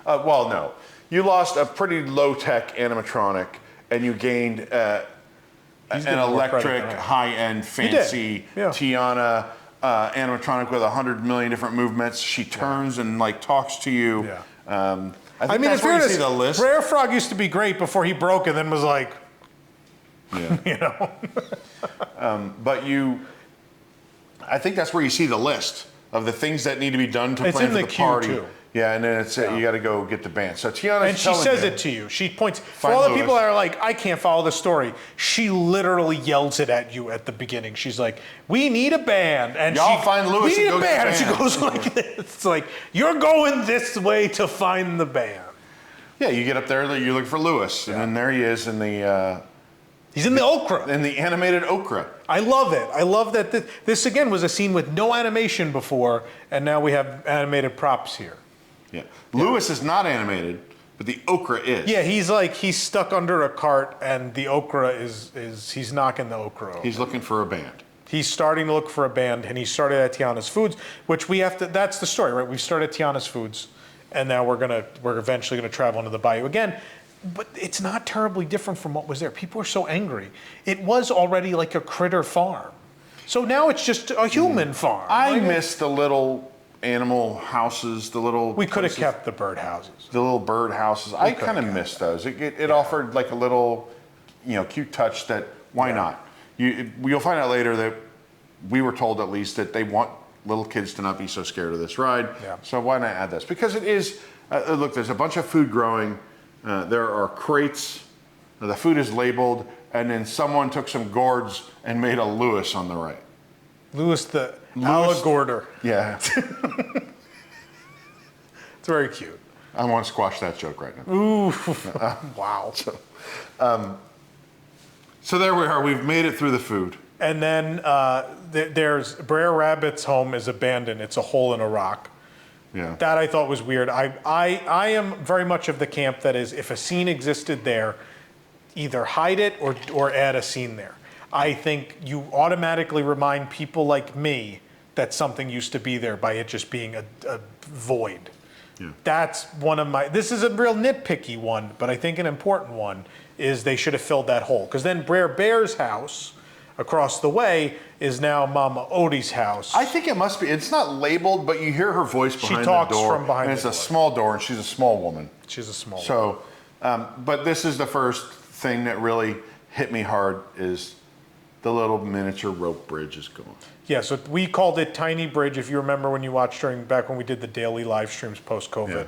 Well, no. You lost a pretty low-tech animatronic, and you gained an electric, high-end, fancy Tiana animatronic with 100 million different movements. She turns and like talks to you. Yeah. I mean, that's where you see the list. Brer Frog used to be great before he broke and then was like, you know. I think that's where you see the list of the things that need to be done to plan for the party. Too. Yeah, and then it's you got to go get the band. So Tiana's And she says it to you. She points. For Find all the Louis. people that are like, I can't follow the story, she literally yells it at you at the beginning. She's like, we need a band. And Y'all find Louis we need and a go get band. the And she band. goes like this. It's like, you're going this way to find the band. Yeah, you get up there, you look for Louis, and then there he is in the He's in the okra. animated okra. I love it. I love that this again was a scene with no animation before, and now we have animated props here. Yeah. Louis is not animated, but the okra is. Yeah, he's stuck under a cart, and the okra is he's knocking the okra over. He's looking for a band. He's starting to look for a band, and he started at Tiana's Foods, which we have to. That's the story, right? We've started at Tiana's Foods, and now we're eventually gonna travel into the Bayou again. But it's not terribly different from what was there. People are so angry. It was already like a critter farm, so now it's just a human farm. I miss the little animal houses, the little. We could have places- kept the birdhouses. the little bird houses. I kind of miss those. It offered like a little, cute touch that why not? You'll find out later that we were told at least that they want little kids to not be so scared of this ride. Yeah. So why not add this? Because it is. Look, there's a bunch of food growing. There are crates. The food is labeled, and then someone took some gourds and made a Louis on the right. Louis the alligator. Yeah, It's very cute. I want to squash that joke right now. Ooh, wow. So there we are. We've made it through the food. And then there's Brer Rabbit's home is abandoned. It's a hole in a rock. Yeah. That I thought was weird. I am very much of the camp that is, if a scene existed there, either hide it or add a scene there. I think you automatically remind people like me that something used to be there by it just being a void. Yeah. That's one of my, this is a real nitpicky one, but I think an important one is they should have filled that hole. Because then Brer Bear's house across the way is now Mama Odie's house. I think it must be. It's not labeled, but you hear her voice behind talks the door. from behind and it's the a door. small door, and she's a small woman. She's a small one. So, but this is the first thing that really hit me hard is the little miniature rope bridge is gone. Yeah, so we called it Tiny Bridge. If you remember when you watched back when we did the daily live streams post-COVID Yeah.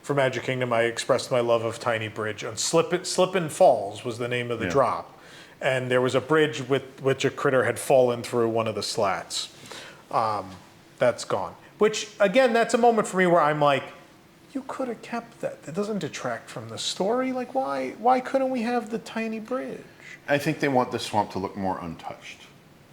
for Magic Kingdom, I expressed my love of Tiny Bridge. And Slippin' Falls was the name of the Yeah. drop. And there was a bridge with which a critter had fallen through one of the slats. That's gone. Which, again, that's a moment for me where I'm like, you could have kept that. It doesn't detract from the story. Like, why couldn't we have the tiny bridge? I think they want the swamp to look more untouched.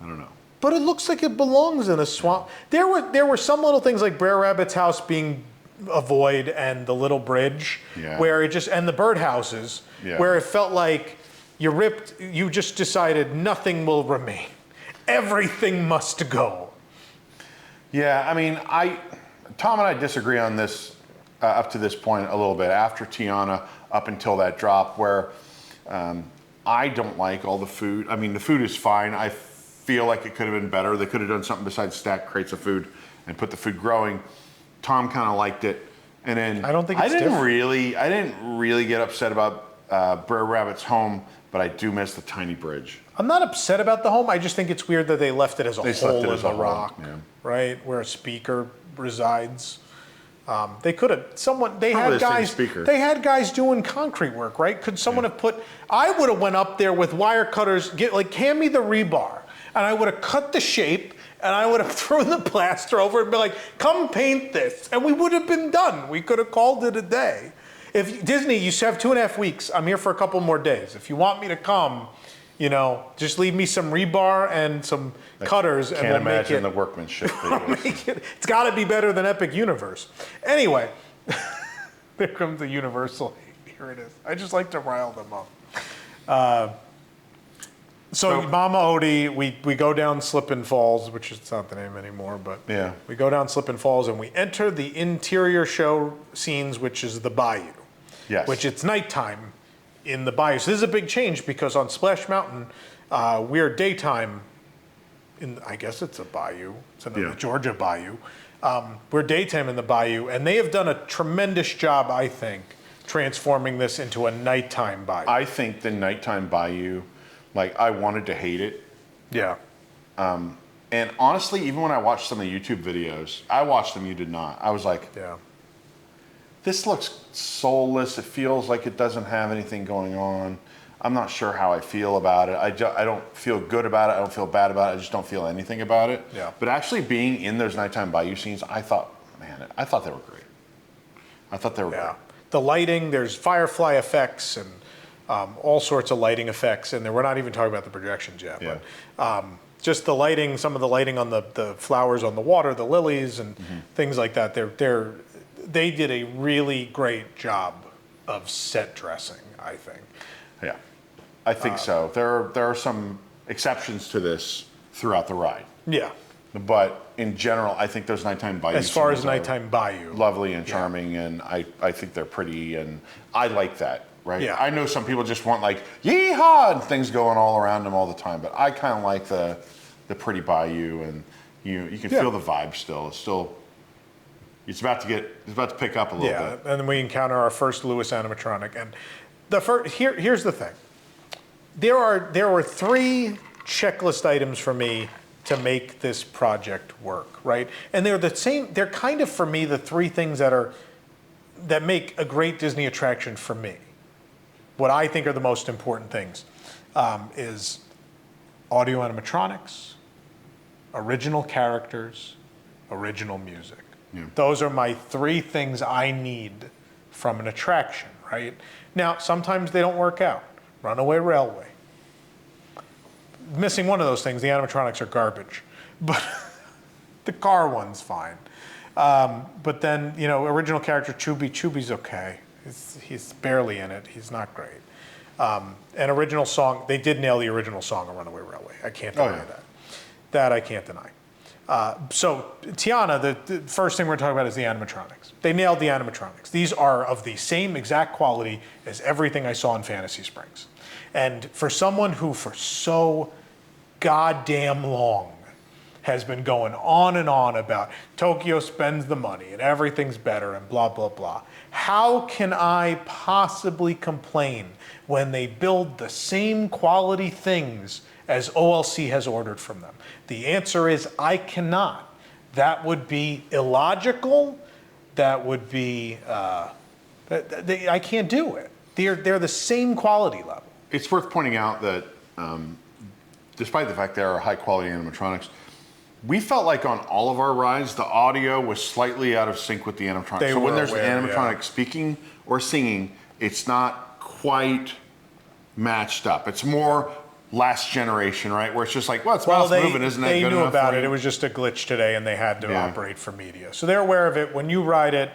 I don't know. But it looks like it belongs in a swamp. There were some little things like Brer Rabbit's house being a void and the little bridge Yeah. where it just, and the birdhouses, Yeah. where it felt like you just decided nothing will remain. Everything must go. Yeah, I mean, Tom and I disagree on this up to this point a little bit. After Tiana, up until that drop, where I don't like all the food. I mean, the food is fine. I feel like it could have been better. They could have done something besides stack crates of food and put the food growing. Tom kind of liked it, and then I don't think it's I didn't different. really get upset about Brer Rabbit's home, but I do miss the tiny bridge. I'm not upset about the home. I just think it's weird that they left it as a They just left hole it in as the a hole, rock, yeah. right, where a speaker resides. They could have Probably had the same guys. speaker. They had guys doing concrete work, right? Could someone have put? I would have went up there with wire cutters. Hand me the rebar, and I would have cut the shape, and I would have thrown the plaster over it and be like, "Come paint this," and we would have been done. We could have called it a day. If Disney, you have 2.5 weeks. I'm here for a couple more days. If you want me to come, just leave me some rebar and some cutters, and Can't we'll make imagine it. the workmanship. that it was. It's got to be better than Epic Universe. Anyway, there comes the Universal. Here it is. I just like to rile them up. So Mama Odie, we go down Slippin' Falls, which is not the name anymore, but Yeah. we go down Slippin' Falls and we enter the interior show scenes, which is the Bayou. Yes. Which it's nighttime in the Bayou. So this is a big change because on Splash Mountain, we're daytime. I guess it's a bayou. It's another Georgia bayou. We're daytime in the bayou, and they have done a tremendous job, I think, transforming this into a nighttime bayou. I think the nighttime bayou, I wanted to hate it. Yeah. And honestly, even when I watched some of the YouTube videos, I watched them, you did not. I was like, Yeah. this looks soulless. It feels like it doesn't have anything going on. I'm not sure how I feel about it. I don't feel good about it. I don't feel bad about it. I just don't feel anything about it. Yeah. But actually being in those nighttime Bayou scenes, I thought they were great. I thought they were great. The lighting, there's firefly effects and all sorts of lighting effects, and we're not even talking about the projections yet. Yeah. But just the lighting, some of the lighting on the flowers on the water, the lilies and things like that. They did a really great job of set dressing, I think. Yeah, I think so. There are some exceptions to this throughout the ride. Yeah. But in general, I think those nighttime Bayou As far as scenes are nighttime Bayou. lovely and charming, and I think they're pretty, and I like that, right? Yeah. I know some people just want like, yeehaw, and things going all around them all the time, but I kind of like the pretty Bayou, and you can feel the vibe still. It's about to pick up a little bit. Yeah, and then we encounter our first Lewis animatronic, and here's the thing. There were 3 checklist items for me to make this project work, right? And they're the same. They're kind of for me the 3 things that make a great Disney attraction for me. What I think are the most important things is audio animatronics, original characters, original music. Yeah. Those are my 3 things I need from an attraction, right? Now, sometimes they don't work out. Runaway Railway. Missing one of those things, the animatronics are garbage. But the car one's fine. But then, original character Chubby's okay. He's barely in it. He's not great. An original song, they did nail the original song of Runaway Railway. I can't deny that. That I can't deny. So Tiana, the first thing we're talking about is the animatronics. They nailed the animatronics. These are of the same exact quality as everything I saw in Fantasy Springs. And for someone who for so goddamn long has been going on and on about Tokyo spends the money and everything's better and blah, blah, blah. How can I possibly complain when they build the same quality things as OLC has ordered from them? The answer is I cannot. That would be illogical. That would be, I can't do it. They're the same quality level. It's worth pointing out that despite the fact they are high quality animatronics, we felt like on all of our rides, the audio was slightly out of sync with the animatronics. So when there's an animatronic speaking or singing, it's not quite matched up. It's more last generation, right? Where it's just like, well, its mouth's moving, isn't that good enough? They knew about it. It was just a glitch today, and they had to operate for media. So they're aware of it. When you ride it,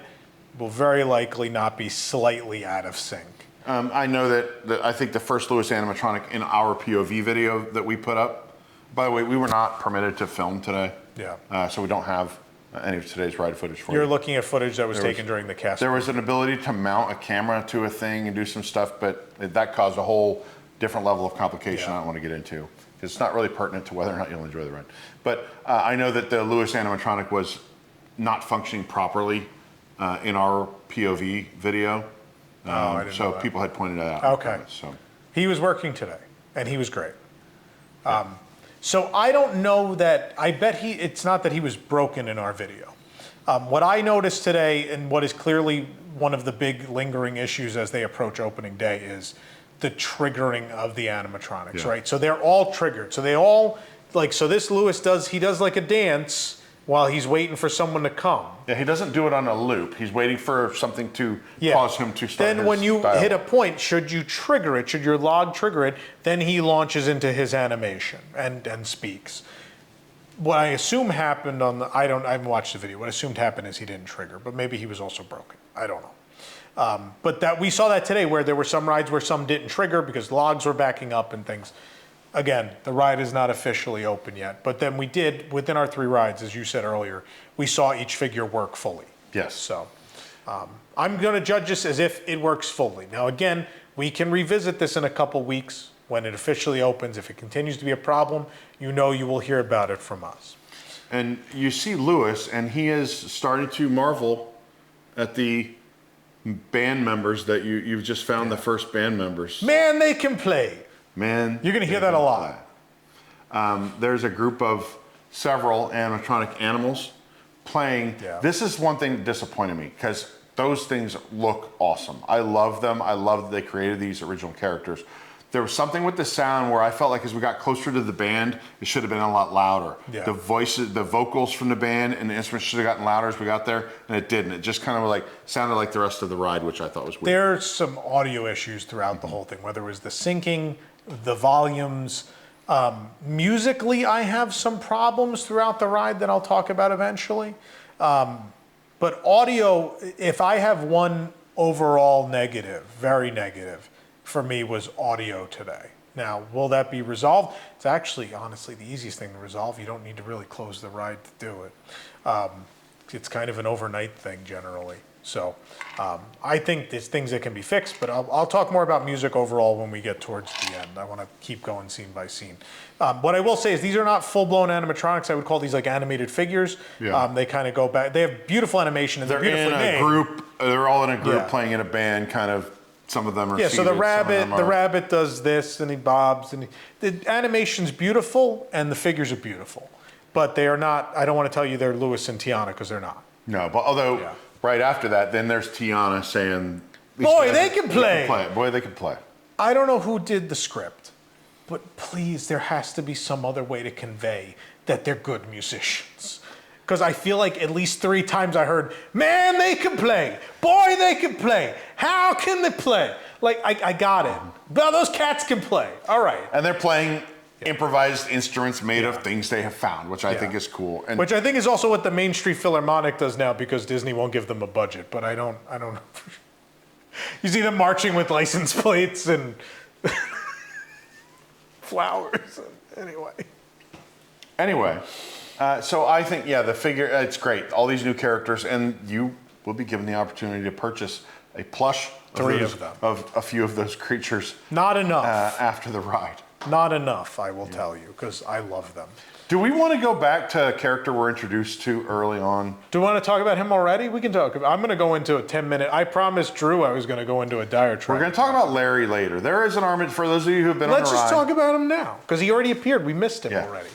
it will very likely not be slightly out of sync. I know that I think the first Lewis animatronic in our POV video that we put up, by the way, we were not permitted to film today. Yeah. So we don't have any of today's ride footage for you. You're looking at footage that was taken during the cast. There was an ability to mount a camera to a thing and do some stuff, but that caused a whole different level of complication I don't want to get into. It's not really pertinent to whether or not you'll enjoy the ride. But I know that the Lewis animatronic was not functioning properly in our POV video. So people had pointed that out. Okay. So he was working today, and he was great. So I don't know that, I bet it's not that he was broken in our video. What I noticed today, and what is clearly one of the big lingering issues as they approach opening day, is the triggering of the animatronics, right? So they're all triggered. So they all, so this Lewis does like a dance while he's waiting for someone to come. Yeah, he doesn't do it on a loop. He's waiting for something to cause him to start. Then when you hit a point, should you trigger it, should your log trigger it, then he launches into his animation and speaks. What I assume happened I haven't watched the video. What I assumed happened is he didn't trigger, but maybe he was also broken. I don't know. But we saw that today where there were some rides where some didn't trigger because logs were backing up and things. Again, the ride is not officially open yet, but then we did, within our 3 rides, as you said earlier, we saw each figure work fully. Yes. So I'm going to judge this as if it works fully. Now, again, we can revisit this in a couple weeks when it officially opens. If it continues to be a problem, you will hear about it from us. And you see Lewis, and he is starting to marvel at the band members that you've just found the first band members. Man, they can play. Man, you're going to hear that a lot. There's a group of several animatronic animals playing. Yeah. This is one thing that disappointed me because those things look awesome. I love them. I love that they created these original characters. There was something with the sound where I felt like as we got closer to the band, it should have been a lot louder. Yeah. The voices, the vocals from the band and the instruments should have gotten louder as we got there, and it didn't. It just kind of like sounded like the rest of the ride, which I thought was weird. There's some audio issues throughout the whole thing, whether it was the syncing, the volumes. Musically, I have some problems throughout the ride that I'll talk about eventually. But audio, if I have one overall negative, very negative, for me was audio today. Now, will that be resolved? It's actually, honestly, the easiest thing to resolve. You don't need to really close the ride to do it. It's kind of an overnight thing generally. So I think there's things that can be fixed, but I'll talk more about music overall when we get towards the end. I want to keep going scene by scene. What I will say is these are not full-blown animatronics. I would call these like animated figures. Yeah. They kind of go back. They have beautiful animation and they're beautifully made. In a group. They're all in a group playing in a band, kind of. Some of them are so seated, the rabbit does this and he bobs and the animation's beautiful and the figures are beautiful, but they are not. I don't want to tell you they're Louis and Tiana because they're not. No, but although right after that, then there's Tiana saying, "Boy, they can play. Boy, they can play." I don't know who did the script, but please, there has to be some other way to convey that they're good musicians. Because I feel like at least 3 times I heard, man, they can play. Boy, they can play. How can they play? Like, I got it. Well, those cats can play. All right. And they're playing improvised instruments made of things they have found, which I think is cool. And which I think is also what the Main Street Philharmonic does now because Disney won't give them a budget. But I don't know. You see them marching with license plates and flowers. Anyway. So I think, the figure, it's great. All these new characters, and you will be given the opportunity to purchase a plush of a few of those creatures. Not enough. After the ride. Not enough, I will tell you, because I love them. Do we want to go back to a character we're introduced to early on? Do we want to talk about him already? We can talk. I'm going to go into a 10-minute. I promised Drew I was going to go into a diatribe. We're going to talk about Larry later. There is an army, for those of you who have been on the ride. Let's just talk about him now, because he already appeared. We missed him already.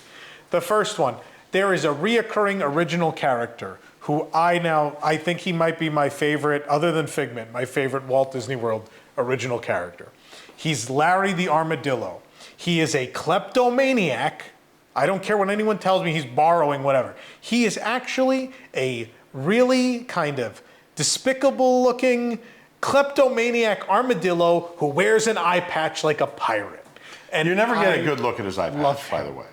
The first one. There is a reoccurring original character who I think he might be my favorite, other than Figment, my favorite Walt Disney World original character. He's Larry the Armadillo. He is a kleptomaniac. I don't care what anyone tells me, he's borrowing, whatever. He is actually a really kind of despicable looking kleptomaniac armadillo who wears an eye patch like a pirate. And you never get a good look at his eye patch, by the way.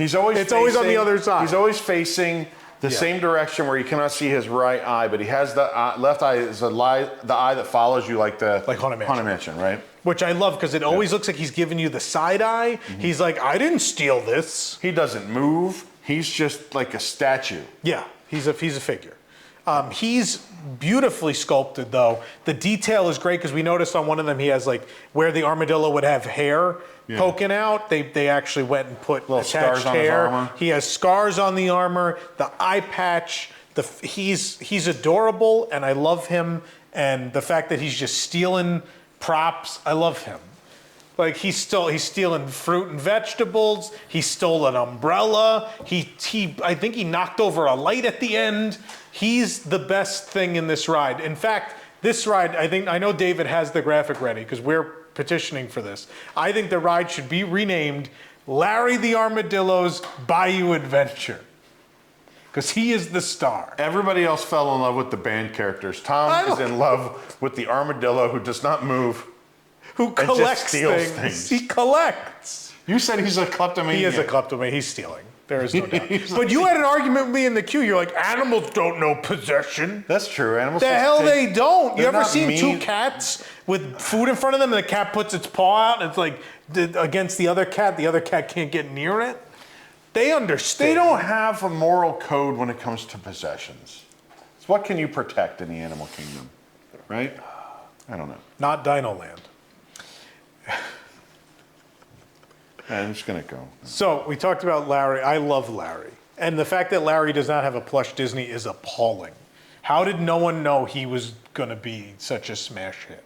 It's always on the other side. He's always facing the same direction where you cannot see his right eye, but he has the left eye is the eye that follows you like Haunted Mansion, right? Which I love because it always looks like he's giving you the side eye. Mm-hmm. He's like, I didn't steal this. He doesn't move. He's just like a statue. Yeah, he's a figure. He's beautifully sculpted though. The detail is great because we noticed on one of them he has like where the armadillo would have hair poking out. They actually went and put little attached scars on hair. his armor. He has scars on the armor, the eye patch. He's adorable and I love him. And the fact that he's just stealing props, I love him. Like he's stealing fruit and vegetables. He stole an umbrella. I think he knocked over a light at the end. He's the best thing in this ride. In fact, this ride, I know David has the graphic ready because we're petitioning for this. I think the ride should be renamed Larry the Armadillo's Bayou Adventure. Because he is the star. Everybody else fell in love with the band characters. Tom is in love with the armadillo who does not move. Who collects things. He collects. You said he's a kleptomaniac. He is a kleptomaniac. He's stealing. There is no doubt. But you had an argument with me in the queue. You're like, animals don't know possession. That's true. Animals. The hell they don't. You ever seen two cats with food in front of them and the cat puts its paw out and it's like against the other cat can't get near it? They understand. They don't have a moral code when it comes to possessions. So what can you protect in the animal kingdom? Right? I don't know. Not Dino Land. I'm just going to go. So we talked about Larry. I love Larry. And the fact that Larry does not have a plush Disney is appalling. How did no one know he was going to be such a smash hit?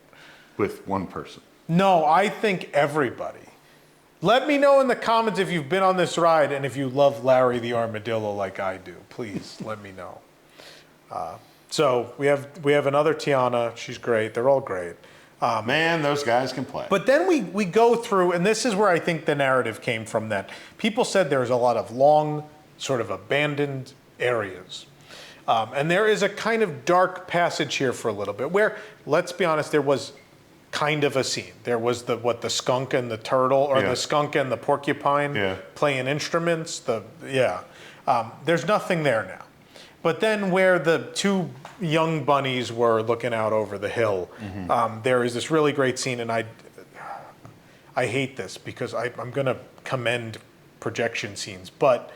With one person. No, I think everybody. Let me know in the comments if you've been on this ride and if you love Larry the Armadillo like I do. Please let me know. So we have another Tiana. She's great. They're all great. Man, those guys can play. But then we go through, and this is where I think the narrative came from, that people said there's a lot of long, sort of abandoned areas. And there is a kind of dark passage here for a little bit where, let's be honest, there was kind of a scene. There was the skunk and the turtle, or the skunk and the porcupine playing instruments. There's nothing there now. But then where the two young bunnies were looking out over the hill, there is this really great scene, and I hate this because I'm going to commend projection scenes, but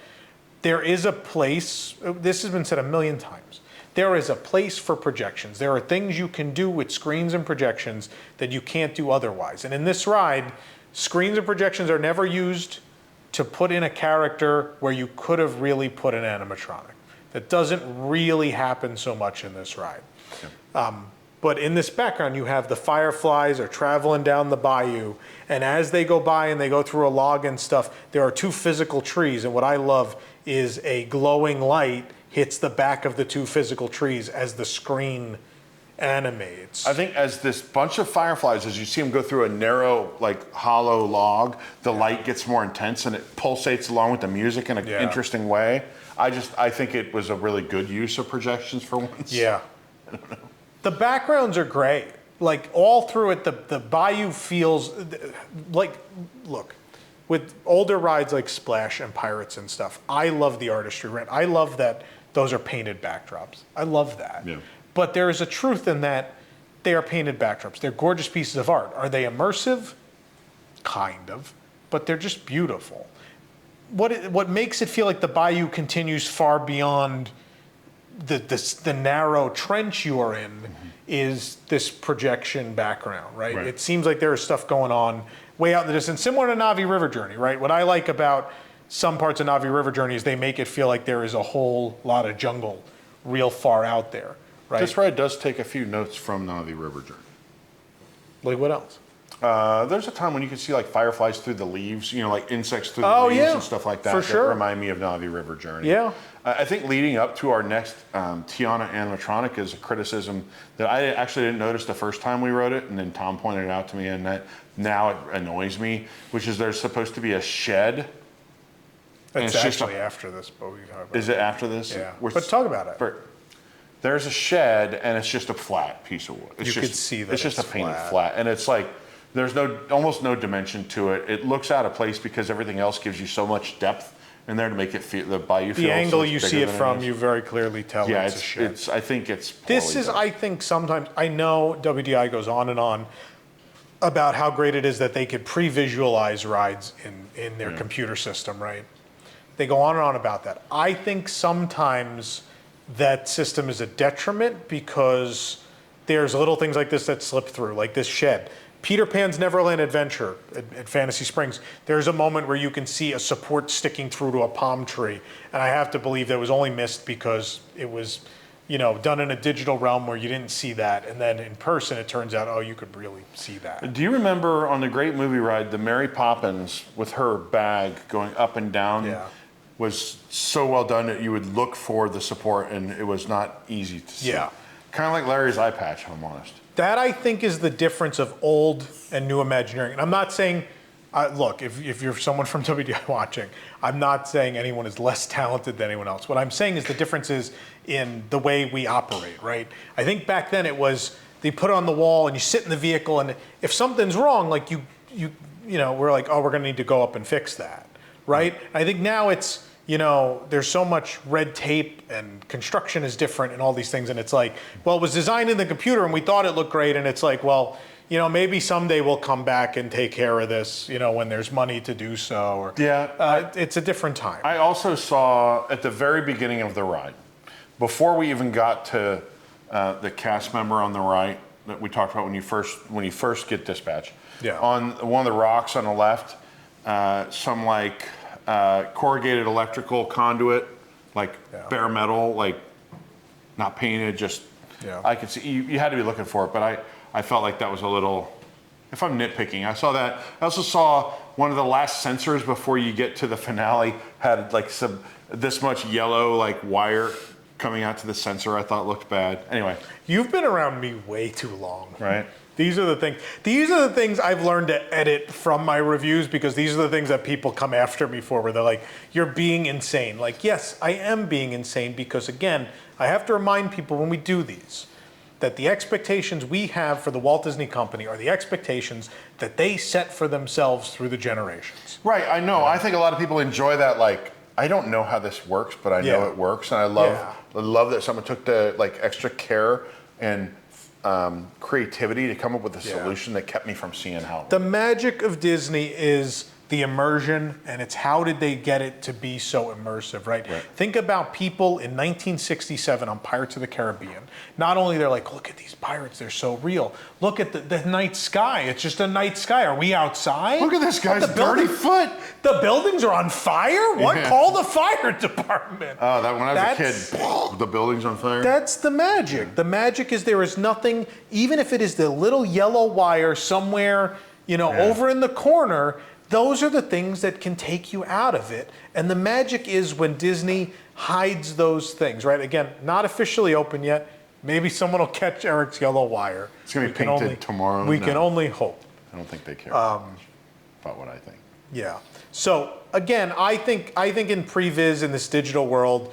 there is a place, this has been said a million times, there is a place for projections. There are things you can do with screens and projections that you can't do otherwise. And in this ride, screens and projections are never used to put in a character where you could have really put an animatronic. That doesn't really happen so much in this ride. But in this background, you have the fireflies are traveling down the bayou, and as they go by and they go through a log and stuff, there are two physical trees, and what I love is a glowing light hits the back of the two physical trees as the screen animates. I think as this bunch of fireflies, as you see them go through a narrow, like hollow log, the light gets more intense and it pulsates along with the music in an interesting way. I think it was a really good use of projections for once. Yeah. The backgrounds are great. Like all through it, the bayou feels like, look, with older rides like Splash and Pirates and stuff, I love the artistry, right? I love that those are painted backdrops. I love that. Yeah. But there is a truth in that they are painted backdrops. They're gorgeous pieces of art. Are they immersive? Kind of, but they're just beautiful. What makes it feel like the bayou continues far beyond the narrow trench you are in is this projection background, right? It seems like there is stuff going on way out in the distance, similar to Navi River Journey, right? What I like about some parts of Navi River Journey is they make it feel like there is a whole lot of jungle real far out there, right? This ride does take a few notes from Navi River Journey. Like what else? There's a time when you can see like fireflies through the leaves, like insects through the leaves and stuff like that. For sure. That remind me of Navi River Journey. Yeah. I think leading up to our next Tiana animatronic is a criticism that I actually didn't notice the first time we rode it, and then Tom pointed it out to me, and that now it annoys me, which is there's supposed to be a shed. It's actually after this, but we can talk about it. Is it after this? Yeah. But talk about it. There's a shed, and it's just a flat piece of wood. You could see that it's just a painted flat, and it's like there's almost no dimension to it. It looks out of place because everything else gives you so much depth in there to make it feel the bayou feel. The angle you see it from, you very clearly tell it's a shed. I think it's. This is, I think, sometimes I know WDI goes on and on about how great it is that they could pre-visualize rides in their computer system, right? They go on and on about that. I think sometimes that system is a detriment because there's little things like this that slip through, like this shed. Peter Pan's Neverland Adventure at Fantasy Springs, there's a moment where you can see a support sticking through to a palm tree. And I have to believe that was only missed because it was, done in a digital realm where you didn't see that. And then in person, it turns out, you could really see that. Do you remember on the Great Movie Ride, the Mary Poppins with her bag going up and down was so well done that you would look for the support and it was not easy to see. Yeah. Kind of like Larry's eye patch, if I'm honest. That, I think, is the difference of old and new Imagineering. And I'm not saying, look, if you're someone from WDI watching, I'm not saying anyone is less talented than anyone else. What I'm saying is the difference is in the way we operate, right? I think back then it was, they put it on the wall and you sit in the vehicle, and if something's wrong, like we're like, we're gonna need to go up and fix that, right? I think now it's, there's so much red tape and construction is different and all these things. And it's like, well, it was designed in the computer and we thought it looked great. And it's like, well, maybe someday we'll come back and take care of this, when there's money to do so. Or, it's a different time. I also saw at the very beginning of the ride, before we even got to the cast member on the right that we talked about when you first get dispatched, on one of the rocks on the left, some like, corrugated electrical conduit, like bare metal, like not painted, just I could see you had to be looking for it, but I felt like that was a little, if I'm nitpicking, I saw that. I also saw one of the last sensors before you get to the finale had like this much yellow like wire coming out to the sensor I thought looked bad. Anyway, You've been around me way too long. right? These are the things. These are the things I've learned to edit from my reviews because these are the things that people come after me for, where they're like, "You're being insane." Like, yes, I am being insane because, again, I have to remind people when we do these that the expectations we have for the Walt Disney Company are the expectations that they set for themselves through the generations. Right. I know. I think a lot of people enjoy that. Like, I don't know how this works, but I know Yeah. it works, and I love that someone took the extra care and creativity to come up with a solution that kept me from seeing how. The magic of Disney is the immersion, and it's how did they get it to be so immersive, right? Think about people in 1967 on Pirates of the Caribbean. Not only they're like, look at these pirates, they're so real. Look at the night sky. It's just a night sky. Are we outside? Look at this guy's dirty foot. The buildings are on fire? What? Yeah. Call the fire department. Oh, that when I was a kid, the building's on fire. That's the magic. The magic is there is nothing, even if it is the little yellow wire somewhere, over in the corner, those are the things that can take you out of it. And the magic is when Disney hides those things, right? Again, not officially open yet. Maybe someone will catch Eric's yellow wire. It's going to be painted tomorrow. We can only hope. I don't think they care about what I think. Yeah. So again, I think in previs in this digital world,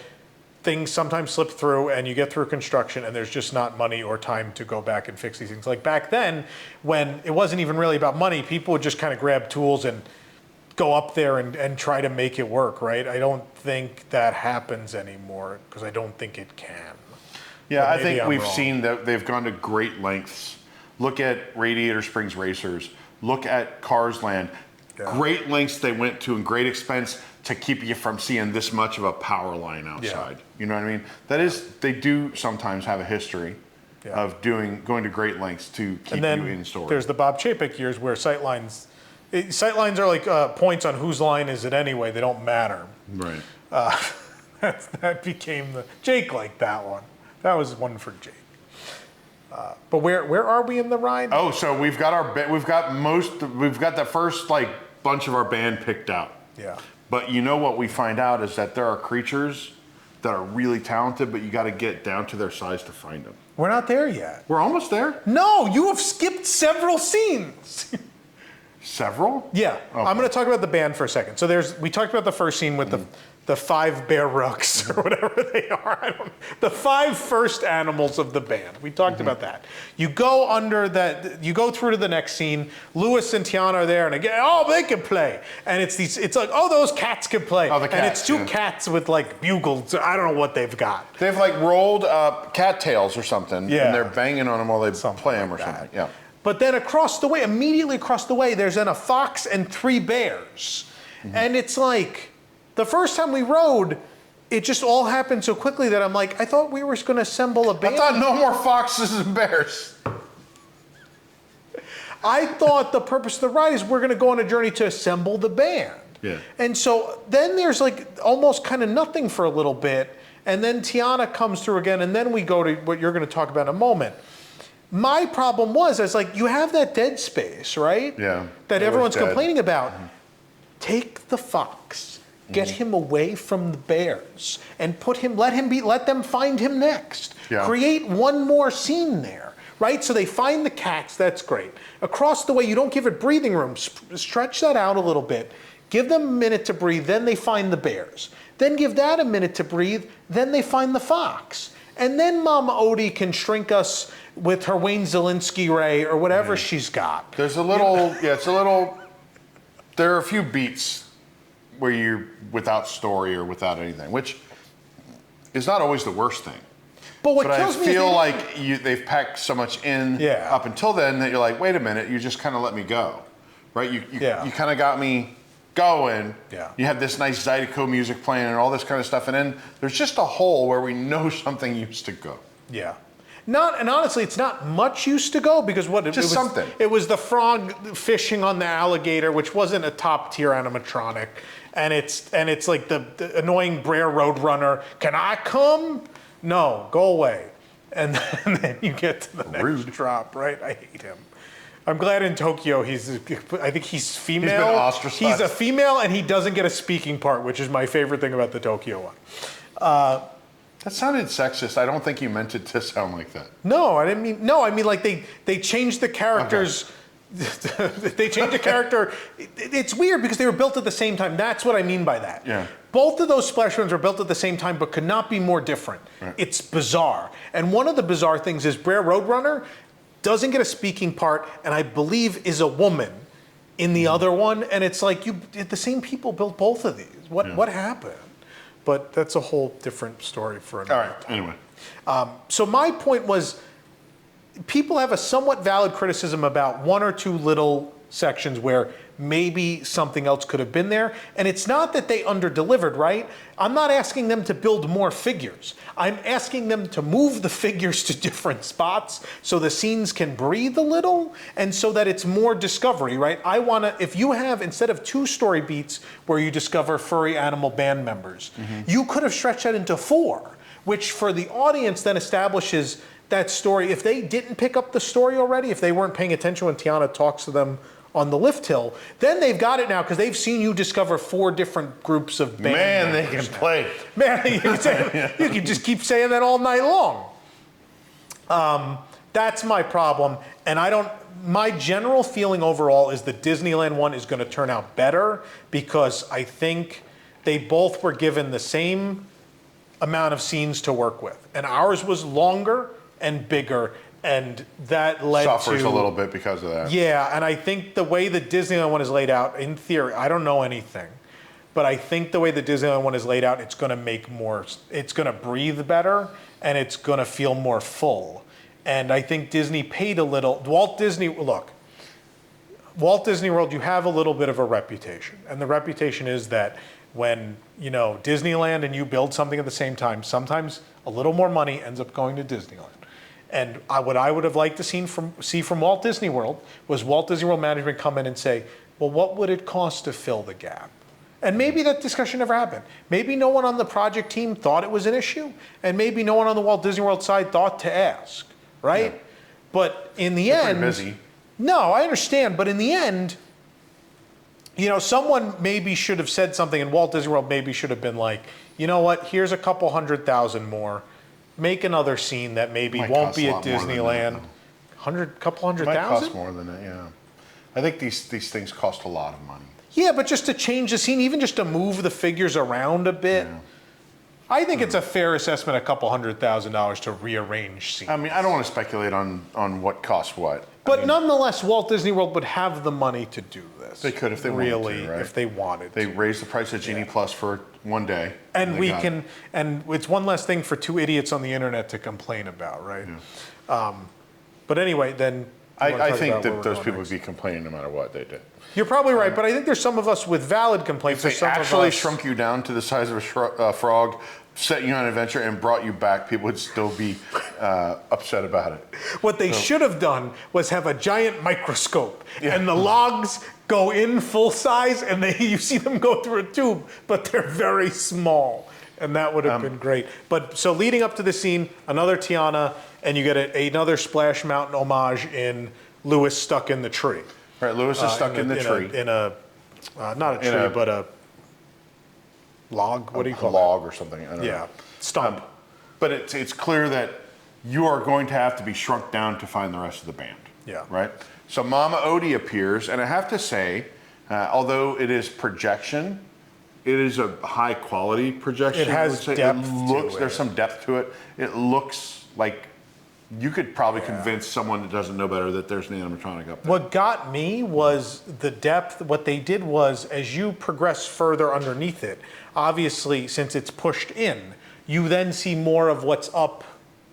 things sometimes slip through and you get through construction and there's just not money or time to go back and fix these things. Like back then, when it wasn't even really about money, people would just kind of grab tools and go up there and try to make it work, right? I don't think that happens anymore because I don't think it can. Yeah, I maybe think I'm we've wrong. seen that they've gone to great lengths. Look at Radiator Springs Racers. Look at Cars Land. Yeah. Great lengths they went to and great expense to keep you from seeing this much of a power line outside. Yeah. You know what I mean? That is, they do sometimes have a history of going to great lengths to keep And then you in story. there's the Bob Chapek years where sightlines are like points on whose line is it anyway. They don't matter. Right. That became the Jake liked that one. That was one for Jake. But where are we in the ride? Oh, so we've got the first bunch of our band picked out. Yeah. But you know what we find out is that there are creatures that are really talented, but you got to get down to their size to find them. We're not there yet. We're almost there. No, you have skipped several scenes. Several? Yeah. Okay. I'm going to talk about the band for a second. So we talked about the first scene with the 5 bear rucks or whatever they are. The 5 first animals of the band. We talked about that. You go you go through to the next scene. Lewis and Tiana are there, and again, they can play. And it's like, those cats can play. Oh, the cats, and it's 2 cats with bugles. I don't know what they've got. They've rolled up cattails or something, Yeah. and they're banging on them while they play them or like something. that. Yeah. But then immediately across the way, there's then a fox and 3 bears. And it's like, the first time we rode, it just all happened so quickly that I'm like, I thought we were going to assemble a band. I thought no more foxes and bears. I thought the purpose of the ride is we're going to go on a journey to assemble the band. Yeah. And so then there's almost kind of nothing for a little bit. And then Tiana comes through again. And then we go to what you're going to talk about in a moment. My problem was, you have that dead space, right? Yeah. That It was everyone's dead. complaining about. Take the fox, get him away from the bears, and let them find him next. Yeah. Create one more scene there, right? So they find the cats, that's great. Across the way, you don't give it breathing room. Stretch that out a little bit. Give them a minute to breathe, then they find the bears. Then give that a minute to breathe, then they find the fox. And then Mama Odie can shrink us with her Wayne Zielinski ray or whatever she's got. There's there are a few beats where you're without story or without anything, which is not always the worst thing. But what But I kills me feel is like they've packed so much in up until then that you're like, wait a minute, you just kind of let me go, right? You kind of got me going. Yeah. You had this nice Zydeco music playing and all this kind of stuff, and then there's just a hole where we know something used to go. Yeah. And honestly, it's not much used to go because something. It was the frog fishing on the alligator, which wasn't a top tier animatronic, and it's like the annoying Brer Roadrunner. Can I come? No, go away. And then you get to the next drop, right? I hate him. I'm glad in Tokyo I think he's female. He's been ostracized. He's a female and he doesn't get a speaking part, which is my favorite thing about the Tokyo one. That sounded sexist. I don't think you meant it to sound like that. No, I didn't mean. No, I mean like they changed the characters. They changed the character. It's weird because they were built at the same time. That's what I mean by that. Yeah. Both of those splash zones were built at the same time, but could not be more different. Right. It's bizarre. And one of the bizarre things is Brer Roadrunner doesn't get a speaking part, and I believe is a woman in the other one. And it's like the same people built both of these. What happened? But that's a whole different story for another. All right. Anyway. So my point was, people have a somewhat valid criticism about one or two little sections where maybe something else could have been there. And it's not that they underdelivered, right? I'm not asking them to build more figures. I'm asking them to move the figures to different spots so the scenes can breathe a little and so that it's more discovery, right? I want to, if you have, instead of 2 story beats where you discover furry animal band members, you could have stretched that into 4, which for the audience then establishes that story. If they didn't pick up the story already, if they weren't paying attention when Tiana talks to them on the lift hill, then they've got it now because they've seen you discover 4 different groups of band Man, they members can now. play. Man, you can just keep saying that all night long. That's my problem. And my general feeling overall is the Disneyland one is going to turn out better because I think they both were given the same amount of scenes to work with. And ours was longer and bigger, and that led Suffers to a little bit because of that. Yeah, and I think the way the Disneyland one is laid out, in theory, I don't know anything, but I think the way the Disneyland one is laid out, it's going to make more, it's going to breathe better, and it's going to feel more full. And I think Disney paid a little. Walt Disney World, you have a little bit of a reputation, and the reputation is that when Disneyland and you build something at the same time, sometimes a little more money ends up going to Disneyland. And what I would have liked to see from Walt Disney World was Walt Disney World management come in and say, well, what would it cost to fill the gap? And maybe that discussion never happened. Maybe no one on the project team thought it was an issue, and maybe no one on the Walt Disney World side thought to ask, right? Yeah. But in the They're end, pretty busy. No, I understand, but in the end, someone maybe should have said something, and Walt Disney World maybe should have been like, you know what, here's a couple $100,000 more. Make another scene that maybe won't be at Disneyland. Couple $100,000? Might cost more than that, yeah. I think these things cost a lot of money. Yeah, but just to change the scene, even just to move the figures around a bit, Yeah. I think it's a fair assessment, a couple $100,000 to rearrange scenes. I mean, I don't want to speculate on what costs what. But nonetheless, Walt Disney World would have the money to do this. They could if they really, wanted to, right? if they wanted They to. raised the price of Genie Plus for one day. And they got it. and it's one less thing for 2 idiots on the internet to complain about, right? Yeah. But anyway, then I think that those people would be complaining no matter what they did. You're probably right, but I think there's some of us with valid complaints. If There's they some actually of us, shrunk you down to the size of a frog, set you on an adventure, and brought you back, people would still be upset about it. What they should have done was have a giant microscope, and the logs go in full size, and you see them go through a tube, but they're very small, and that would have been great. But so leading up to the scene, another Tiana, and you get another Splash Mountain homage in Lewis stuck in the tree. Right, Lewis is stuck in the tree. Not a tree, but a log. What do you call it? Log or something. I don't know. Yeah, stump. But it's clear that you are going to have to be shrunk down to find the rest of the band. Yeah. Right? So Mama Odie appears, and I have to say, although it is projection, it is a high quality projection. It has depth to it. There's some depth to it. It looks like you could probably convince someone that doesn't know better that there's an animatronic up there. What got me was the depth. What they did was, as you progress further underneath it, obviously, since it's pushed in, you then see more of what's up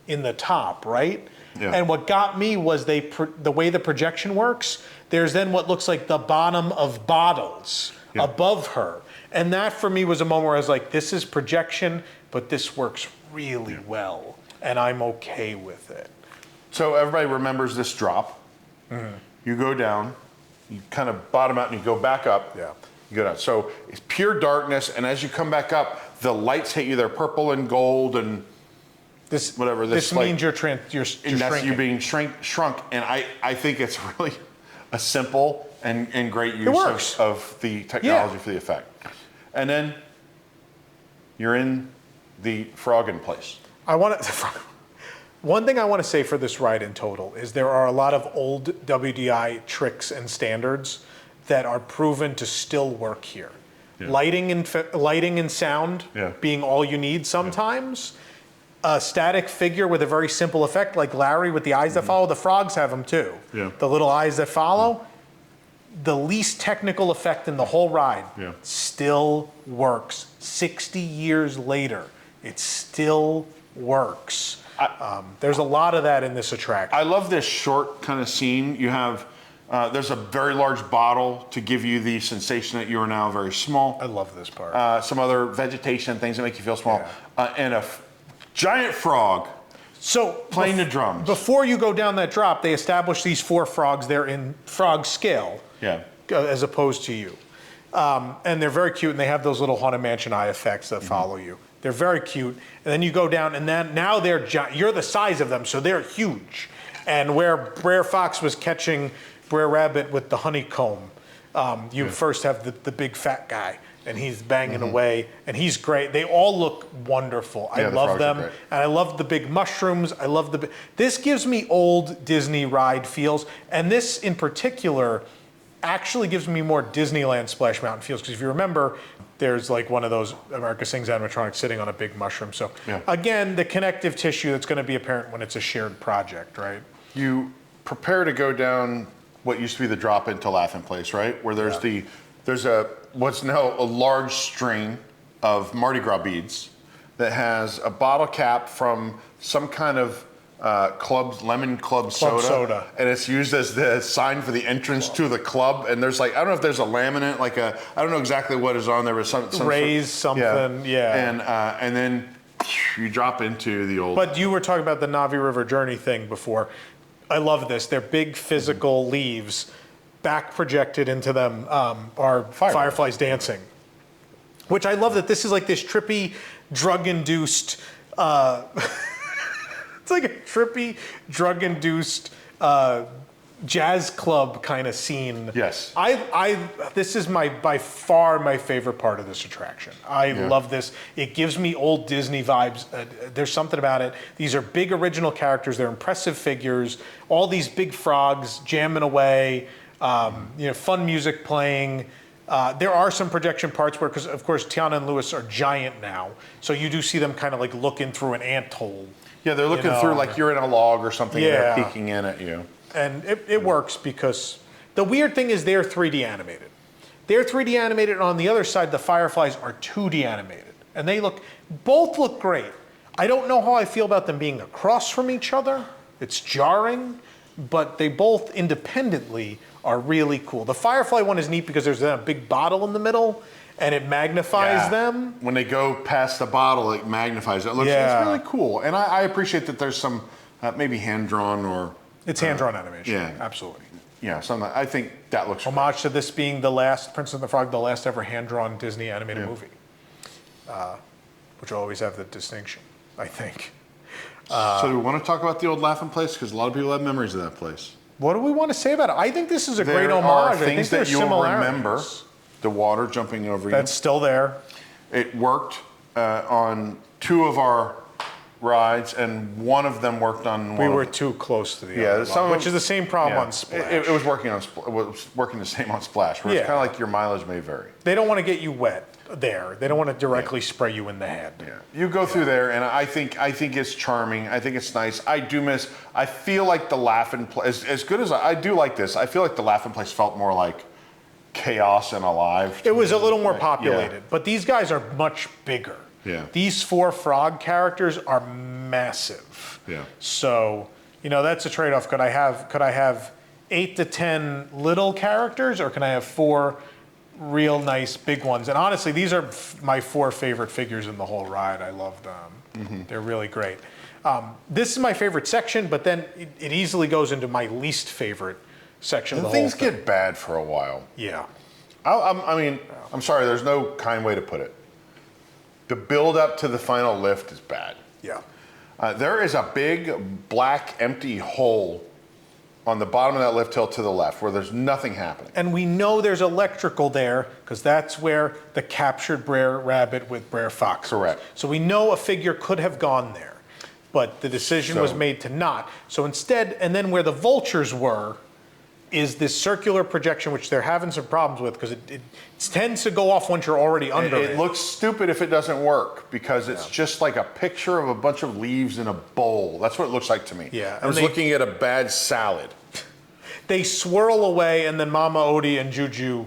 in the top, right? Yeah. And what got me was the way the projection works, there's then what looks like the bottom of bottles above her. And that for me was a moment where I was like, this is projection, but this works really well. And I'm okay with it. So everybody remembers this drop. Mm-hmm. You go down, you kind of bottom out, and you go back up. Yeah. You go down. So it's pure darkness, and as you come back up, the lights hit you. They're purple and gold and This whatever. This like, means you're and that's shrinking. you being shrunk. And I think it's really a simple and great use of the technology for the effect. And then you're in the frog in place. I want to. One thing I want to say for this ride in total is there are a lot of old WDI tricks and standards that are proven to still work here. Yeah. Lighting and sound Yeah. being all you need sometimes. A static figure with a very simple effect like Larry with the eyes that follow. The frogs have them too. Yeah. The little eyes that follow. The least technical effect in the whole ride still works. 60 years later, it still works. There's a lot of that in this attraction. I love this short kind of scene. You have, there's a very large bottle to give you the sensation that you are now very small. I love this part. Some other vegetation, things that make you feel small. And a giant frog So playing the drums. Before you go down that drop, they establish these 4 frogs. They're in frog scale, as opposed to you. And they're very cute, and they have those little Haunted Mansion eye effects that follow you. They're very cute. And then you go down, and then now they're giant. You're the size of them, so they're huge. And where Brer Fox was catching Brer Rabbit with the honeycomb, you first have the big fat guy, and he's banging away, and he's great. They all look wonderful. I love them, and I love the big mushrooms. I love this gives me old Disney ride feels, and this in particular actually gives me more Disneyland Splash Mountain feels, because if you remember, there's like one of those America Sings animatronics sitting on a big mushroom. So again, the connective tissue that's going to be apparent when it's a shared project, right? You prepare to go down what used to be the drop into Laughing Place, right? Where there's there's what's now a large string of Mardi Gras beads that has a bottle cap from some kind of lemon club soda, and it's used as the sign for the entrance to the club. And there's like, I don't know if there's a laminate, like I don't know exactly what is on there, but some raise something, And then you drop into the old. But you were talking about the Navi River Journey thing before. I love this. They're big physical leaves. Back projected into them are fireflies dancing, which I love that this is like this trippy, drug-induced. It's like a trippy, drug-induced jazz club kind of scene. Yes. This is by far my favorite part of this attraction. I love this. It gives me old Disney vibes. There's something about it. These are big original characters. They're impressive figures. All these big frogs jamming away. Fun music playing. There are some projection parts where, because of course Tiana and Louis are giant now, so you do see them kind of like looking through an ant-hole. Yeah, they're looking through like you're in a log or something, and they're peeking in at you. And it works because the weird thing is they're 3D animated. They're 3D animated, and on the other side, the fireflies are 2D animated. And both look great. I don't know how I feel about them being across from each other. It's jarring, but they both independently are really cool. The firefly one is neat because there's a big bottle in the middle, and it magnifies them. When they go past the bottle, it magnifies it. It's really cool. And I appreciate that there's some maybe hand-drawn or... It's hand-drawn animation. Yeah. Absolutely. Yeah, I think that looks homage to this being the last, Princess and the Frog, the last ever hand-drawn Disney animated movie. Which will always have the distinction, I think. So do we want to talk about the old Laughing Place? Because a lot of people have memories of that place. What do we want to say about it? I think this is a great homage. There are I think things that you'll similarities. remember. The water jumping over you. That's still there. It worked on 2 of our rides, and one of them worked on one. We were too close to the other one, which is the same problem on Splash. It was working the same on Splash, where it's kind of like your mileage may vary. They don't want to get you wet there. They don't want to directly spray you in the head. Yeah. You go through there, and I think it's charming. I think it's nice. I feel like the Laughing Place, as good as I do like this, I feel like the Laughing Place felt more like chaos and alive. It was a little more populated, but these guys are much bigger. Yeah. These 4 frog characters are massive. Yeah. So, that's a trade-off. Could I have 8 to 10 little characters, or can I have 4 real nice big ones? And honestly, these are my 4 favorite figures in the whole ride. I love them. They're really great. This is my favorite section, but then it easily goes into my least favorite section of the whole thing. Things get bad for a while. Yeah. I'm sorry, there's no kind way to put it. The build up to the final lift is bad. Yeah. There is a big black empty hole on the bottom of that lift hill to the left where there's nothing happening. And we know there's electrical there because that's where the captured Brer Rabbit with Brer Fox. Correct. So we know a figure could have gone there. but the decision was made to not. So instead, and then where the vultures were, is this circular projection, which they're having some problems with because it tends to go off once you're already under it. It looks stupid if it doesn't work because it's just like a picture of a bunch of leaves in a bowl. That's what it looks like to me. Yeah, I was looking at a bad salad. They swirl away, and then Mama Odie and Juju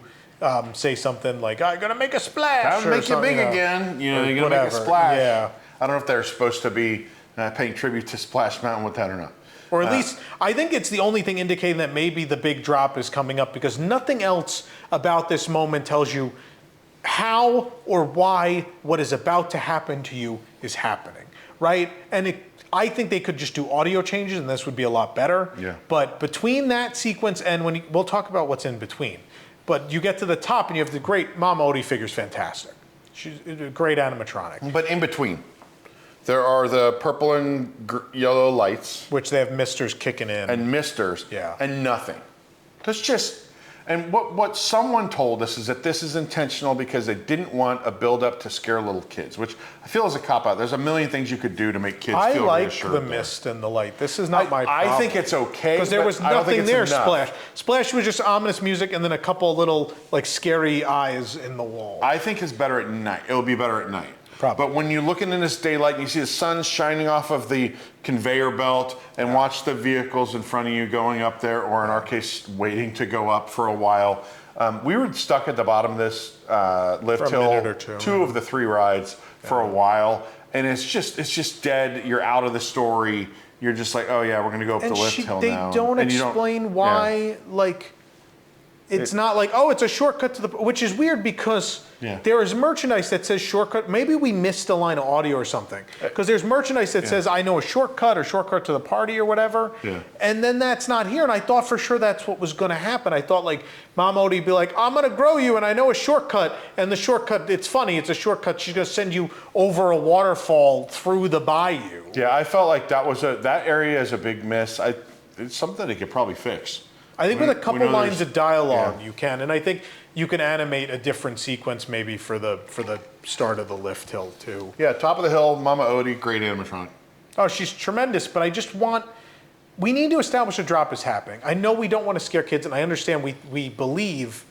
say something like, "I'm gonna make a splash." That'll make you big again. You know, you're gonna make a splash. Yeah. I don't know if they're supposed to be paying tribute to Splash Mountain with that or not. Or at least, I think it's the only thing indicating that maybe the big drop is coming up because nothing else about this moment tells you how or why what is about to happen to you is happening, right? And I think they could just do audio changes and this would be a lot better. Yeah. But between that sequence and we'll talk about what's in between. But you get to the top and you have the great Mama Odie figure's fantastic. She's a great animatronic. But in between, there are the purple and yellow lights. Which they have misters kicking in. And misters. Yeah. And nothing. That's just, and what someone told us is that this is intentional because they didn't want a build-up to scare little kids, which I feel is a cop-out. There's a million things you could do to make kids feel I like reassured the there. mist and the light. This is not my problem. I think it's okay. Because there was but I don't think nothing it's there, enough. Splash. Splash was just ominous music and then a couple of little, like, scary eyes in the wall. I think it's better at night. It'll be better at night. Probably. But when you're looking in this daylight and you see the sun shining off of the conveyor belt and watch the vehicles in front of you going up there, or in our case, waiting to go up for a while. We were stuck at the bottom of this lift For a hill, minute or two. of the 3 rides for a while, and it's just dead. You're out of the story. You're just like, oh yeah, we're gonna go up the lift hill they now. don't And you explain why, yeah. like, it's not like, oh, it's a shortcut to the, which is weird because Yeah. there is merchandise that says shortcut. Maybe we missed a line of audio or something. Because there's merchandise that says, I know a shortcut or shortcut to the party or whatever. Yeah. And then that's not here. And I thought for sure that's what was going to happen. I thought like Mom Odie would be like, I'm going to grow you and I know a shortcut. And the shortcut, it's funny, it's a shortcut. She's going to send you over a waterfall through the bayou. Yeah, I felt like that area is a big miss. It's something they could probably fix. I think with a couple know lines there's- of dialogue yeah. you can, and I think you can animate a different sequence maybe for the start of the lift hill too. Yeah, top of the hill, Mama Odie, great animatronic. Oh, she's tremendous, but I just want, we need to establish a drop is happening. I know we don't want to scare kids, and I understand we believe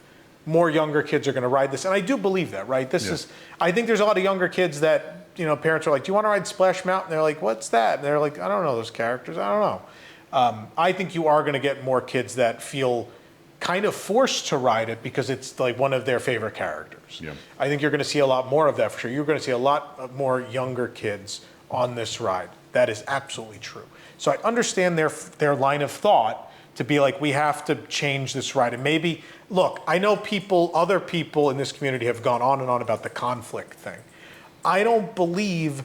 more younger kids are going to ride this, and I do believe that, right? This is, I think there's a lot of younger kids that, you know, parents are like, do you want to ride Splash Mountain? And they're like, what's that? And they're like, I don't know those characters, I don't know. I think you are going to get more kids that feel kind of forced to ride it because it's like one of their favorite characters. Yeah. I think you're going to see a lot more of that for sure. You're going to see a lot more younger kids on this ride. That is absolutely true. So I understand their line of thought to be like, we have to change this ride. And maybe, look, I know other people in this community have gone on and on about the conflict thing. I don't believe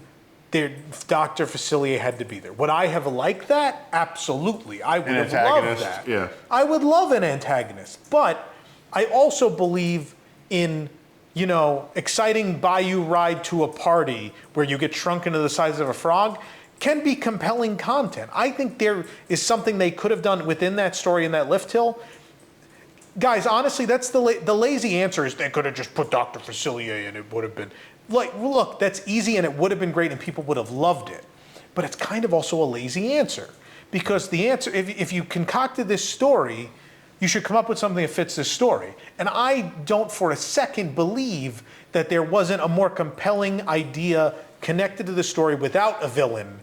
Dr. Facilier had to be there. Would I have liked that? Absolutely. I would have loved that. Yeah. I would love an antagonist. But I also believe in, you know, exciting Bayou ride to a party where you get shrunk into the size of a frog can be compelling content. I think there is something they could have done within that story in that lift hill. Guys, honestly, that's the lazy answer is they could have just put Dr. Facilier and it would have been. Like, look, that's easy and it would have been great and people would have loved it. But it's kind of also a lazy answer. Because the answer, if you concocted this story, you should come up with something that fits this story. And I don't for a second believe that there wasn't a more compelling idea connected to the story without a villain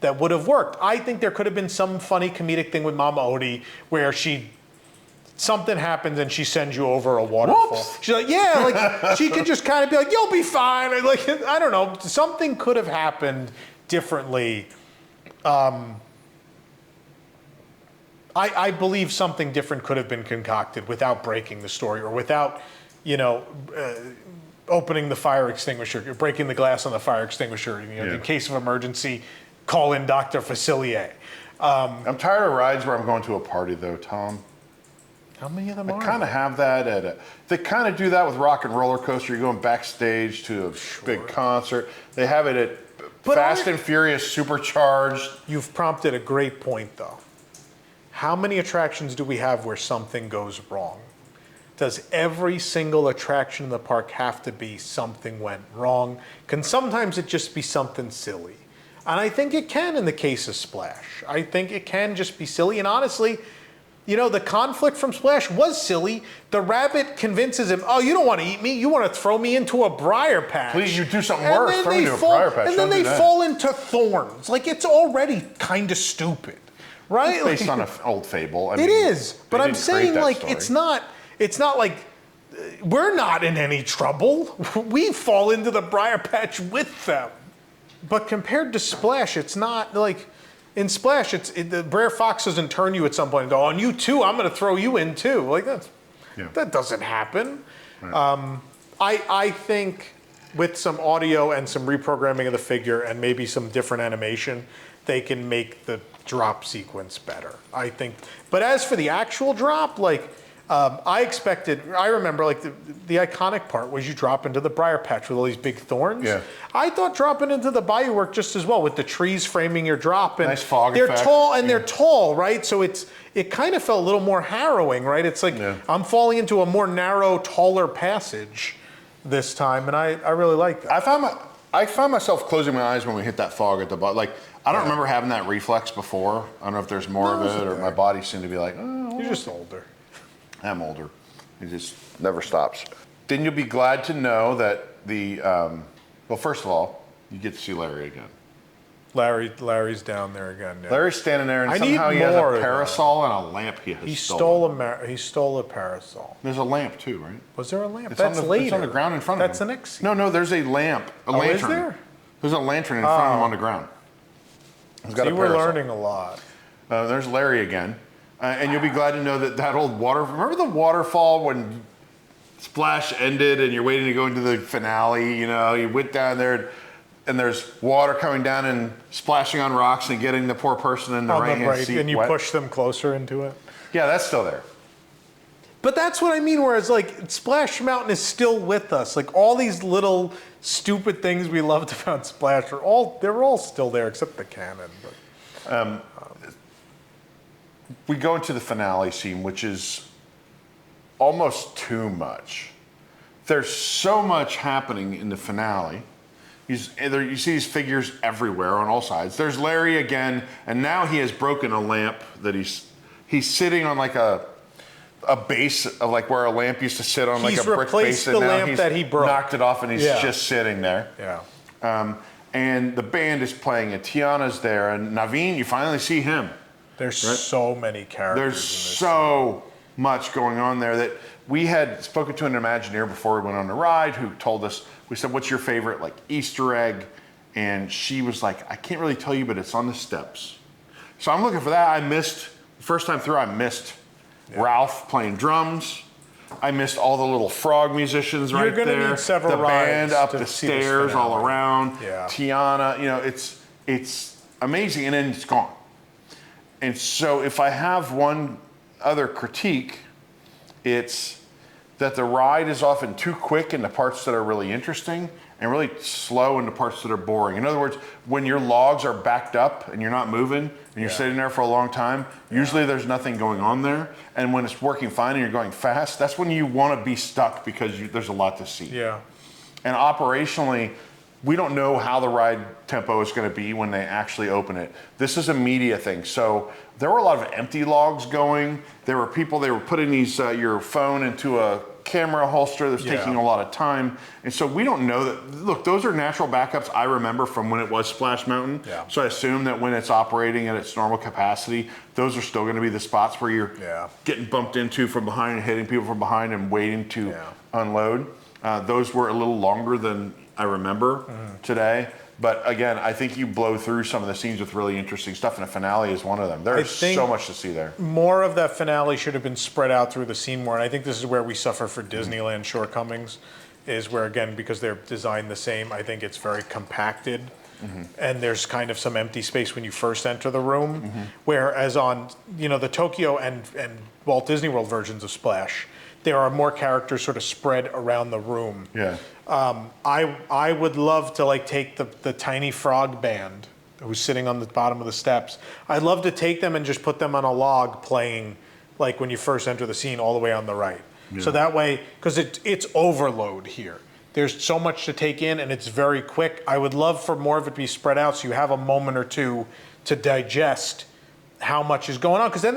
that would have worked. I think there could have been some funny comedic thing with Mama Odie where something happens and she sends you over a waterfall. Whoops. She's like, yeah, like she could just kind of be like, you'll be fine. Or like, I don't know, something could have happened differently. I believe something different could have been concocted without breaking the story or without, you know, opening the fire extinguisher, breaking the glass on the fire extinguisher. You know, in case of emergency, call in Dr. Facilier. I'm tired of rides where I'm going to a party though, Tom. How many of them are I kind of have that they kind of do that with Rock and Roller Coaster. You're going backstage to a big concert. They have it at Fast and Furious Supercharged. You've prompted a great point, though. How many attractions do we have where something goes wrong? Does every single attraction in the park have to be something went wrong? Can sometimes it just be something silly? And I think it can in the case of Splash. I think it can just be silly. And honestly, you know, the conflict from Splash was silly. The rabbit convinces him, oh, you don't want to eat me. You want to throw me into a briar patch. Please, you do something And worse. then Throw me they into a briar patch. And Don't then do they that. fall into thorns. Like, it's already kind of stupid, right? It's based on an old fable. I It mean, is. But they I'm didn't create saying, that like, story. it's not like we're not in any trouble. We fall into the briar patch with them. But compared to Splash, it's not like, in Splash, the Brer Fox doesn't turn you at some point and go, on you too, I'm going to throw you in too. Like, that doesn't happen. Right. I think with some audio and some reprogramming of the figure and maybe some different animation, they can make the drop sequence better, I think. But as for the actual drop, like, I remember, like, the iconic part was you drop into the briar patch with all these big thorns. Yeah. I thought dropping into the bayou worked just as well with the trees framing your drop. And nice fog they're effect. tall, and they're tall, right? So it kind of felt a little more harrowing, right? It's like I'm falling into a more narrow, taller passage this time, and I really like that. I found myself closing my eyes when we hit that fog at the bottom. Like, I don't remember having that reflex before. I don't know if there's more of it, or my body seemed to be like, oh. You're just older. I'm older. It just never stops. Then you'll be glad to know that well, first of all, you get to see Larry again. Larry's down there again. Yeah. Larry's standing there, and I somehow need he has more a of parasol and a lamp he has stolen. He stole a parasol. There's a lamp too, right? Was there a lamp? It's That's later. It's on the ground in front of him. That's the next scene. No, there's a lamp, a lantern. Is there? There's a lantern in front of him on the ground. He's got See, a we're parasol. learning a lot. There's Larry again. And you'll be glad to know that old remember the waterfall when Splash ended and you're waiting to go into the finale, you know, you went down there and there's water coming down and splashing on rocks and getting the poor person in the right-hand seat and you wet. push them closer into it. Yeah, that's still there. But that's what I mean, whereas like Splash Mountain is still with us. Like all these little stupid things we loved about Splash they're all still there except the cannon. But. We go into the finale scene, which is almost too much. There's so much happening in the finale. You see these figures everywhere on all sides. There's Larry again, and now he has broken a lamp that he's sitting on like a base of like where a lamp used to sit on, like a brick replaced base, and the now lamp he's that he broke. knocked it off and he's just sitting there. Yeah. And the band is playing, and Tiana's there, and Naveen, you finally see him. There's so many characters. There's so much going on there that we had spoken to an Imagineer before we went on the ride who told us, we said, what's your favorite like Easter egg? And she was like, I can't really tell you, but it's on the steps. So I'm looking for that. First time through, I missed Ralph playing drums. I missed all the little frog musicians right there. You're gonna need several the rides band up to the see this stairs all finale. around. Yeah. Tiana, you know, it's amazing, and then it's gone. And so if I have one other critique, it's that the ride is often too quick in the parts that are really interesting and really slow in the parts that are boring. In other words, when your logs are backed up and you're not moving and you're sitting there for a long time, usually there's nothing going on there. And when it's working fine and you're going fast, that's when you want to be stuck because there's a lot to see. Yeah. And operationally, we don't know how the ride tempo is going to be when they actually open it. This is a media thing. So there were a lot of empty logs going. There were people, they were putting your phone into a camera holster that's taking a lot of time. And so we don't know that, look, those are natural backups I remember from when it was Splash Mountain. Yeah. So I assume that when it's operating at its normal capacity, those are still going to be the spots where you're getting bumped into from behind and hitting people from behind and waiting to unload. Those were a little longer than I remember today. But again, I think you blow through some of the scenes with really interesting stuff, and the finale is one of them. There's so much to see there. More of that finale should have been spread out through the scene more, and I think this is where we suffer for Disneyland shortcomings, is where, again, because they're designed the same, I think it's very compacted, and there's kind of some empty space when you first enter the room, whereas on, the Tokyo and Walt Disney World versions of Splash, there are more characters sort of spread around the room. Yeah. I would love to take the tiny frog band who's sitting on the bottom of the steps. I'd love to take them and just put them on a log playing when you first enter the scene all the way on the right. Yeah. So that way, because it's overload here. There's so much to take in, and it's very quick. I would love for more of it to be spread out so you have a moment or two to digest how much is going on. Because then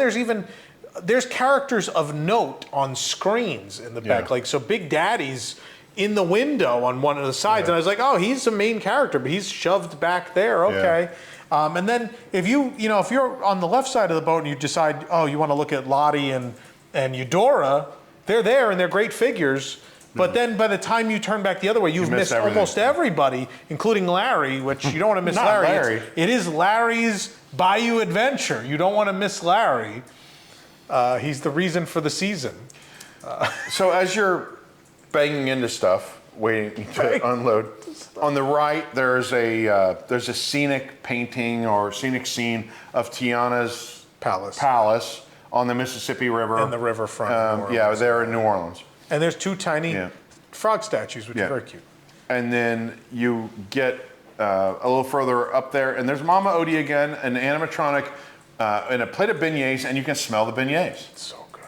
there's characters of note on screens in the back. Yeah. Like, so Big Daddy's in the window on one of the sides, and I was like, oh, he's the main character, but he's shoved back there. Okay. And then if if you're on the left side of the boat and you decide, oh, you want to look at Lottie and Eudora, they're there and they're great figures. But then by the time you turn back the other way, you've missed almost everybody, including Larry, which you don't want to miss. Larry. It is Larry's Bayou adventure. You don't want to miss Larry. He's the reason for the season. So as you're banging into stuff, waiting to unload, on the right there's a scenic painting or scenic scene of Tiana's palace on the Mississippi River. And the riverfront. There in New Orleans. And there's two tiny frog statues, which are very cute. And then you get a little further up there, and there's Mama Odie again, an animatronic, and a plate of beignets, and you can smell the beignets. It's so good.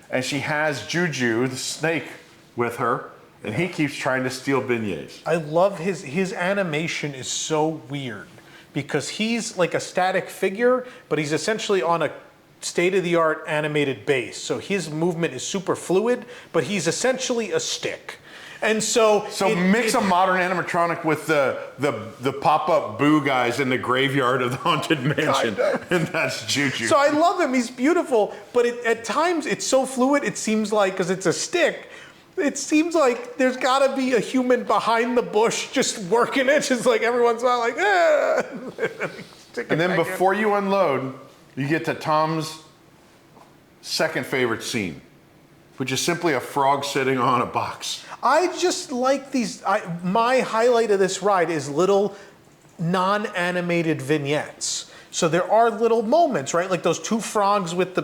And she has Juju, the snake, with her, and he keeps trying to steal beignets. I love his animation is so weird because he's like a static figure, but he's essentially on a state-of-the-art animated base. So his movement is super fluid, but he's essentially a stick. And so mix a modern animatronic with the pop-up boo guys in the graveyard of the Haunted Mansion, and that's Juju. So I love him. He's beautiful, but at times it's so fluid. It seems like, because it's a stick, it seems like there's got to be a human behind the bush just working it, just like every once in a while, like, And then before you unload, you get to Tom's second favorite scene, which is simply a frog sitting on a box. I just like these. My highlight of this ride is little non-animated vignettes. So there are little moments, right? Like those two frogs with the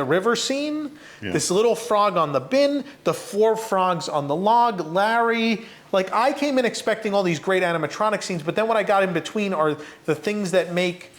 river scene. Yeah. This little frog on the bin, the 4 frogs on the log, Larry. Like, I came in expecting all these great animatronic scenes, but then what I got in between are the things that make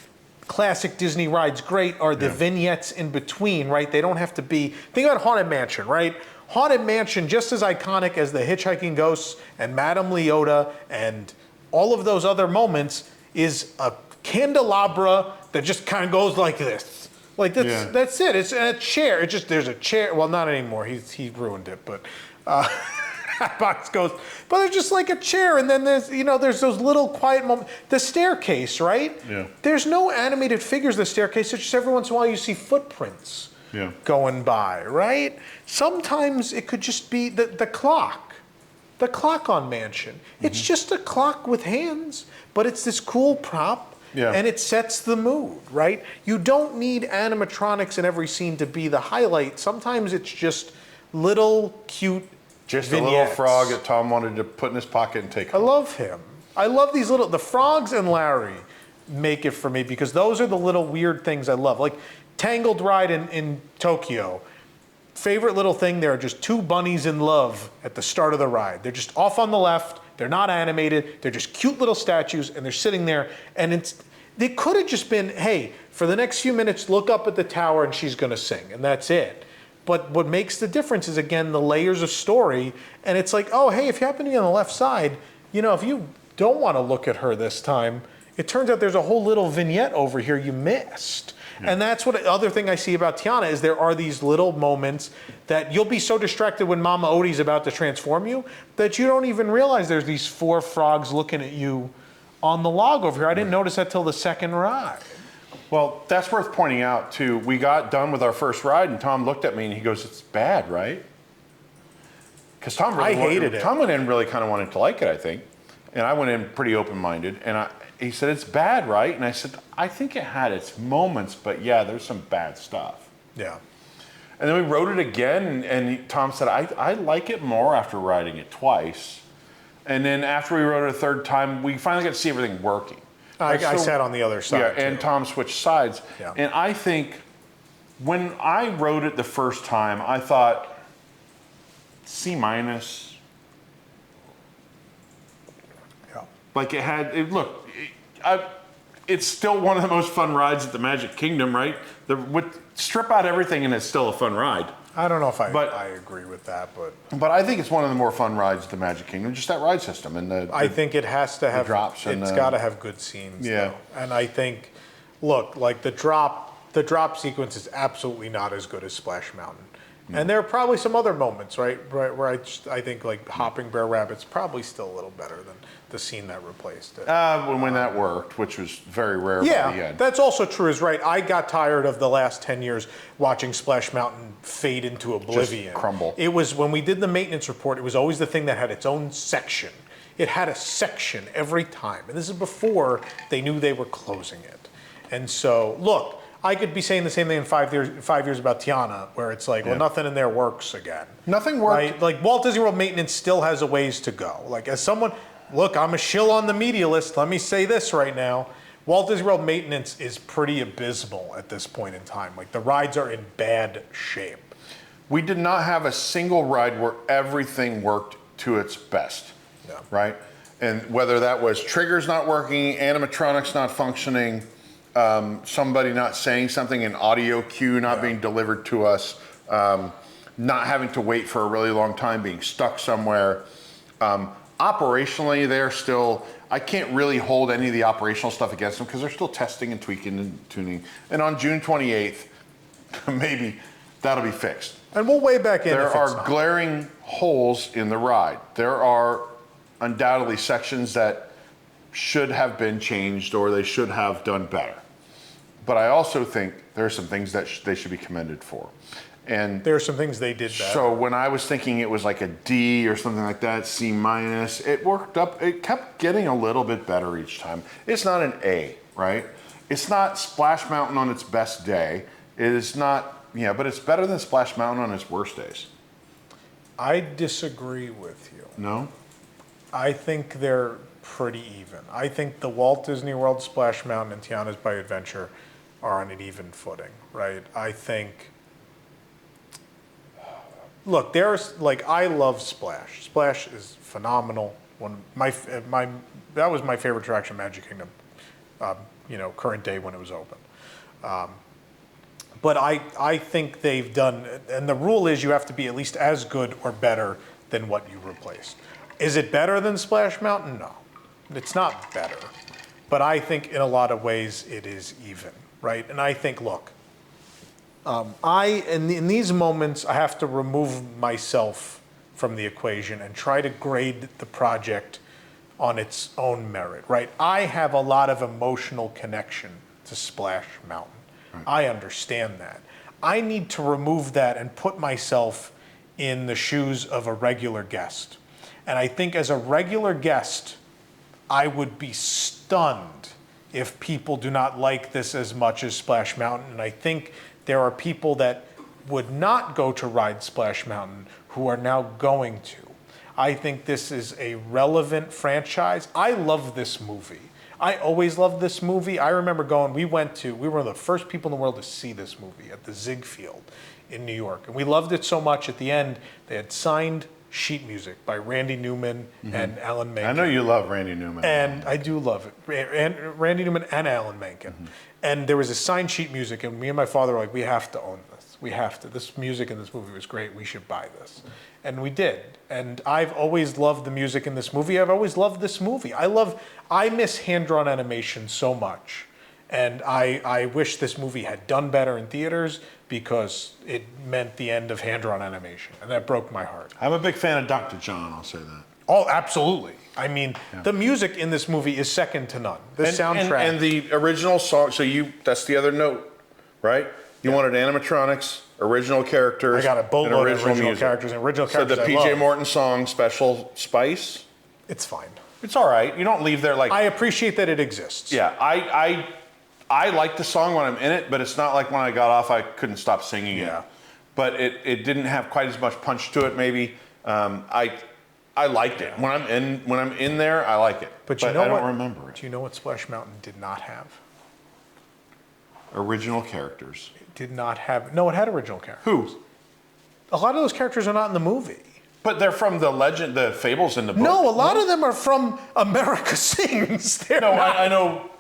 classic Disney rides great are the vignettes in between, right? They don't have to be. Think about Haunted Mansion, right? Haunted Mansion, just as iconic as the Hitchhiking Ghosts and Madame Leota and all of those other moments, is a candelabra that just kind of goes like this. Like, that's it. It's a chair. It's just, there's a chair. Well, not anymore. He ruined it, but that box goes. But there's just like a chair, and then there's those little quiet moments. The staircase, right? Yeah. There's no animated figures in the staircase. It's just every once in a while you see footprints going by, right? Sometimes it could just be the clock. The clock on Mansion. Mm-hmm. It's just a clock with hands, but it's this cool prop. Yeah. And it sets the mood, right? You don't need animatronics in every scene to be the highlight. Sometimes it's just little cute Just vignettes. A little frog that Tom wanted to put in his pocket and take home. I love him. I love these the frogs and Larry make it for me because those are the little weird things I love. Like Tangled Ride in Tokyo. Favorite little thing, there are just 2 bunnies in love at the start of the ride. They're just off on the left. They're not animated. They're just cute little statues, and they're sitting there. And they could have just been, hey, for the next few minutes, look up at the tower, and she's going to sing, and that's it. But what makes the difference is, again, the layers of story. And it's like, oh, hey, if you happen to be on the left side, if you don't want to look at her this time, it turns out there's a whole little vignette over here you missed. And that's what other thing I see about Tiana is there are these little moments that you'll be so distracted when Mama Odie's about to transform you that you don't even realize there's these 4 frogs looking at you on the log over here. I didn't notice that till the second ride. Well, that's worth pointing out too. We got done with our first ride and Tom looked at me and he goes, "It's bad, right?" Because Tom really hated it. Tom went in really kind of wanted to like it, I think. And I went in pretty open-minded and he said, "It's bad, right?" And I said, "I think it had its moments, but yeah, there's some bad stuff." Yeah. And then we rode it again, and Tom said, I like it more after riding it twice. And then after we rode it a third time, we finally got to see everything working. I sat on the other side. Yeah, and Tom switched sides. Yeah. And I think when I rode it the first time, I thought C-. Yeah. Like it's still one of the most fun rides at the Magic Kingdom, right? Strip out everything and it's still a fun ride. I don't know if But- I agree with that, But I think it's one of the more fun rides at the Magic Kingdom, just that ride system and I think it has to have drops and it's the- got to have good scenes. Yeah. though. And I think, look, like the drop sequence is absolutely not as good as Splash Mountain. And there are probably some other moments, right, where I think like Hopping Bear Rabbit's probably still a little better than the scene that replaced it. when that worked, which was very rare by the Yeah, end. that's also true. Is right. I got tired of the last 10 years watching Splash Mountain fade into oblivion. crumble. It was when we did the maintenance report. It was always the thing that had its own section. It had a section every time, and this is before they knew they were closing it. And so, look, I could be saying the same thing in 5 years about Tiana, where it's like, well, nothing in there works again. Nothing worked. Right? Like Walt Disney World maintenance still has a ways to go. Like as someone, look, I'm a shill on the media list. Let me say this right now. Walt Disney World maintenance is pretty abysmal at this point in time. Like the rides are in bad shape. We did not have a single ride where everything worked to its best. Yeah. Right? And whether that was triggers not working, animatronics not functioning, somebody not saying something, an audio cue not being delivered to us, not having to wait for a really long time, being stuck somewhere. Operationally, they're still, I can't really hold any of the operational stuff against them because they're still testing and tweaking and tuning. And on June 28th, maybe that'll be fixed. And we'll weigh back in There if it's are not. glaring holes in the ride. There are undoubtedly sections that should have been changed or they should have done better. But I also think there are some things that they should be commended for. And There are some things they did better. so when I was thinking it was like a D or something like that, C minus, it worked up, it kept getting a little bit better each time. It's not an A, right? It's not Splash Mountain on its best day. It is not, but it's better than Splash Mountain on its worst days. I disagree with you. No? I think they're pretty even. I think the Walt Disney World Splash Mountain and Tiana's Bayou Adventure are on an even footing, right? I think, look, I love Splash. Splash is phenomenal. That was my favorite attraction, Magic Kingdom, current day when it was open. But I think they've done, and the rule is you have to be at least as good or better than what you replaced. Is it better than Splash Mountain? No, it's not better. But I think in a lot of ways it is even, right? And I think, look, in these moments, I have to remove myself from the equation and try to grade the project on its own merit, right? I have a lot of emotional connection to Splash Mountain. Right. I understand that. I need to remove that and put myself in the shoes of a regular guest. And I think as a regular guest, I would be stunned if people do not like this as much as Splash Mountain. And I think there are people that would not go to ride Splash Mountain who are now going to. I think this is a relevant franchise. I love this movie. I always loved this movie. I remember going, we were one of the first people in the world to see this movie at the Ziegfeld in New York. And we loved it so much at the end, they had signed sheet music by Randy Newman and Alan Menken. I know you love Randy Newman. And I do love it. And Randy Newman and Alan Menken. And there was a signed sheet music, and me and my father were like, we have to own this. We have to. This music in this movie was great. We should buy this. And we did. And I've always loved the music in this movie. I've always loved this movie. I miss hand-drawn animation so much. And I wish this movie had done better in theaters because it meant the end of hand-drawn animation. And that broke my heart. I'm a big fan of Dr. John, I'll say that. Oh, absolutely. I mean, the music in this movie is second to none. The soundtrack. And the original song, that's the other note, right? You wanted animatronics, original characters. I got a boatload of original music. characters and original characters. So the PJ Morton song, Special Spice? It's fine. It's all right. You don't leave there like... I appreciate that it exists. Yeah, I like the song when I'm in it, but it's not like when I got off, I couldn't stop singing it. But it didn't have quite as much punch to it, maybe. I liked it. When I'm in there, I like it. But you know I what? don't remember it. Do you know what Splash Mountain did not have? Original characters. It did not have. No, it had original characters. Who? A lot of those characters are not in the movie. But they're from the legend, the fables in the book. No, a lot of them are from America Sings. They're not. I know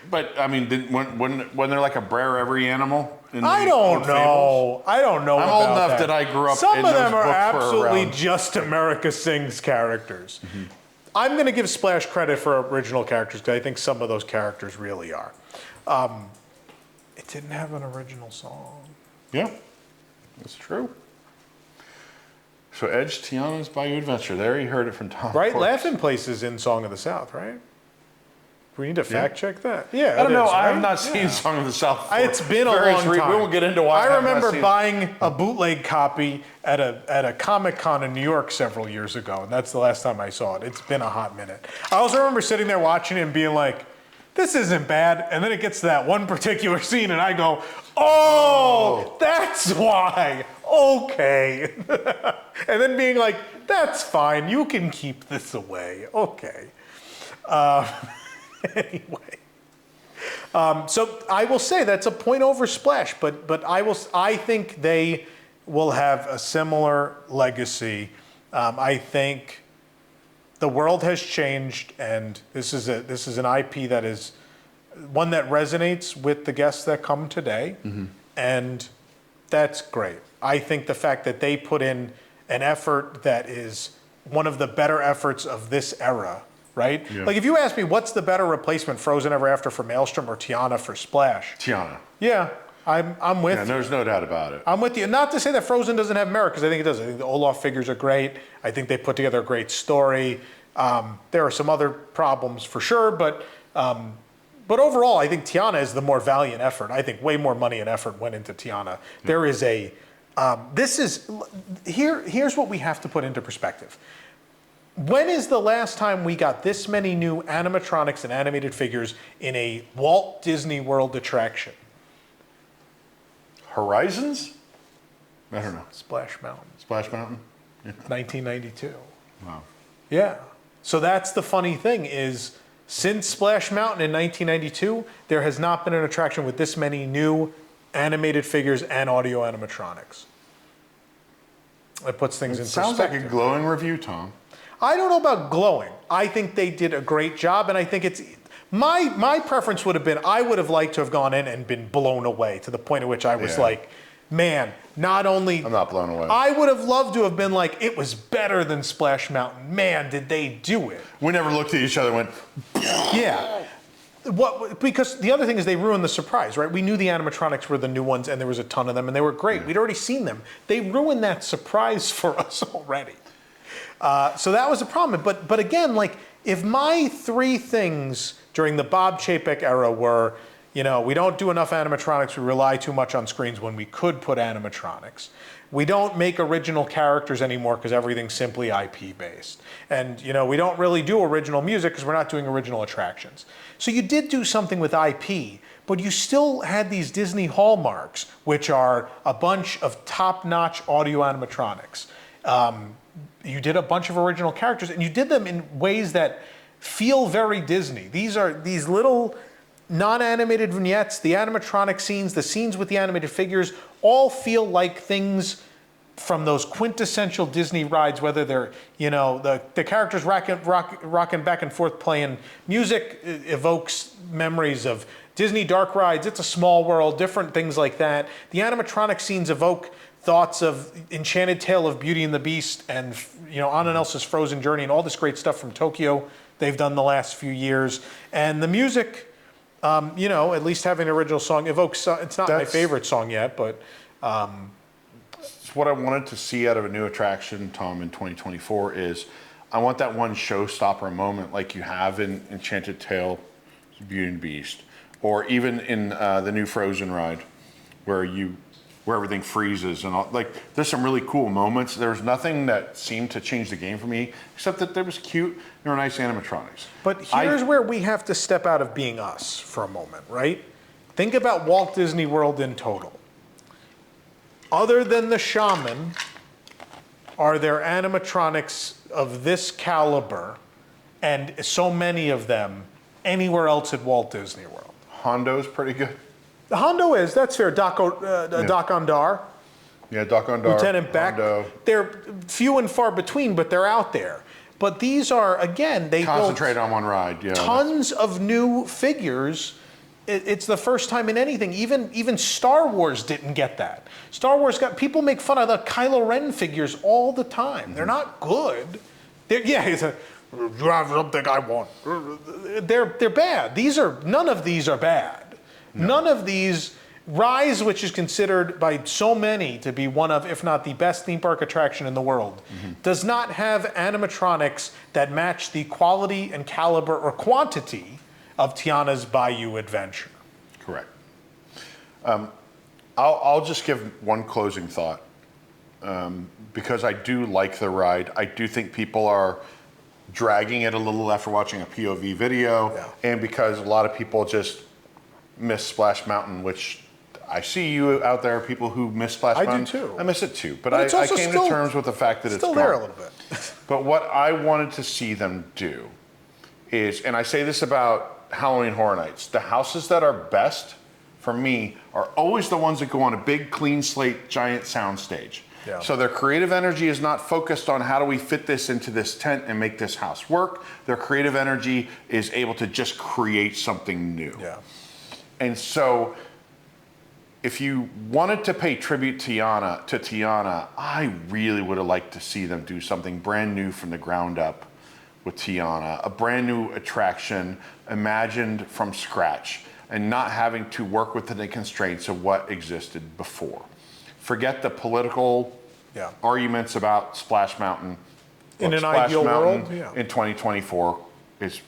But I mean, wasn't there like a Brer every animal? I don't know. I don't know. I'm about old enough that I grew up. Some in of them those are books absolutely around. just America Sings characters. I'm going to give Splash credit for original characters because I think some of those characters really are. It didn't have an original song. Yeah, that's true. So Edge Tiana's Bayou Adventure. There you heard it from Tom. Right? Course. Laughing Place is in Song of the South, right? We need to fact check that. Yeah, I don't it know. is, I right? have not seen Song of the South. For It's been a various long time. We won't get into why. I remember buying a bootleg copy at a Comic-Con in New York several years ago, and that's the last time I saw it. It's been a hot minute. I also remember sitting there watching it and being like, this isn't bad. And then it gets to that one particular scene, and I go, oh, that's why. Okay. And then being like, that's fine. You can keep this away. Okay. Anyway. So I will say that's a point over Splash, but I think they will have a similar legacy. I think the world has changed, and this is an IP that is one that resonates with the guests that come today, and that's great. I think the fact that they put in an effort that is one of the better efforts of this era, right? Yeah. Like if you ask me what's the better replacement, Frozen Ever After for Maelstrom or Tiana for Splash? Tiana. Yeah, I'm with Yeah, you. there's no doubt about it. I'm with you. Not to say that Frozen doesn't have merit, because I think it does. I think the Olaf figures are great. I think they put together a great story. There are some other problems for sure, but overall, I think Tiana is the more valiant effort. I think way more money and effort went into Tiana. There is here's what we have to put into perspective. When is the last time we got this many new animatronics and animated figures in a Walt Disney World attraction? Horizons? I don't know. Splash Mountain, Splash Mountain? 1992. Wow. Yeah. So that's the funny thing is, since Splash Mountain in 1992, there has not been an attraction with this many new animated figures and audio animatronics. It puts things in Sounds perspective. like a glowing review, Tom. I don't know about glowing. I think they did a great job, and I think it's my preference would have been I would have liked to have gone in and been blown away to the point at which I was Yeah. like, man, not only I'm not blown away. I would have loved to have been like, it was better than Splash Mountain. Man, did they do it? We never looked at each other and went, Yeah. Because the other thing is they ruined the surprise, right? We knew the animatronics were the new ones, and there was a ton of them, and they were great. We'd already seen them. They ruined that surprise for us already. So that was a problem. But again, like, if my three things during the Bob Chapek era were, we don't do enough animatronics, we rely too much on screens when we could put animatronics. We don't make original characters anymore because everything's simply IP based. And we don't really do original music because we're not doing original attractions. So you did do something with IP, but you still had these Disney hallmarks, which are a bunch of top-notch audio animatronics. You did a bunch of original characters, and you did them in ways that feel very Disney. These are these little non-animated vignettes, the animatronic scenes, the scenes with the animated figures, all feel like things from those quintessential Disney rides, whether they're, the characters rocking back and forth playing music evokes memories of Disney dark rides, It's a Small World, different things like that. The animatronic scenes evoke thoughts of Enchanted Tale of Beauty and the Beast and, Anna and Elsa's Frozen Journey and all this great stuff from Tokyo they've done the last few years. And the music, at least having an original song evokes, it's not my favorite song yet, but... It's what I wanted to see out of a new attraction, Tom, in 2024 is I want that one showstopper moment like you have in Enchanted Tale, Beauty and the Beast, or even in the new Frozen ride where everything freezes and all. Like, there's some really cool moments. There's nothing that seemed to change the game for me, except that there was cute, there were nice animatronics. But here's where we have to step out of being us for a moment, right? Think about Walt Disney World in total. Other than the shaman, are there animatronics of this caliber, and so many of them, anywhere else at Walt Disney World? Hondo's pretty good. The Hondo is, that's fair. Doc Ondar. Yeah, Doc Ondar. Lieutenant Beck. Hondo. They're few and far between, but they're out there. But these are, again, they Concentrate built on one ride. Yeah. tons of new figures. It's the first time in anything. Even Star Wars didn't get that. Star Wars people make fun of the Kylo Ren figures all the time. They're not good. He's a, you have something I want. They're bad. None of these are bad. No. None of these. Rise, which is considered by so many to be one of, if not the best theme park attraction in the world, does not have animatronics that match the quality and caliber or quantity of Tiana's Bayou adventure. Correct. I'll just give one closing thought. Because I do like the ride. I do think people are dragging it a little after watching a POV video, and because a lot of people just miss Splash Mountain, which I see you out there, people who miss Splash Mountain. I do too. I miss it too, but I came to terms with the fact that it's still gone. there a little bit. But what I wanted to see them do is, and I say this about Halloween Horror Nights, the houses that are best for me are always the ones that go on a big, clean slate, giant sound stage. Yeah. So their creative energy is not focused on how do we fit this into this tent and make this house work. Their creative energy is able to just create something new. Yeah. And so if you wanted to pay tribute to Tiana, I really would have liked to see them do something brand new from the ground up with Tiana, a brand new attraction imagined from scratch and not having to work within the constraints of what existed before. Forget the political arguments about Splash Mountain. In an ideal world, in 2024 is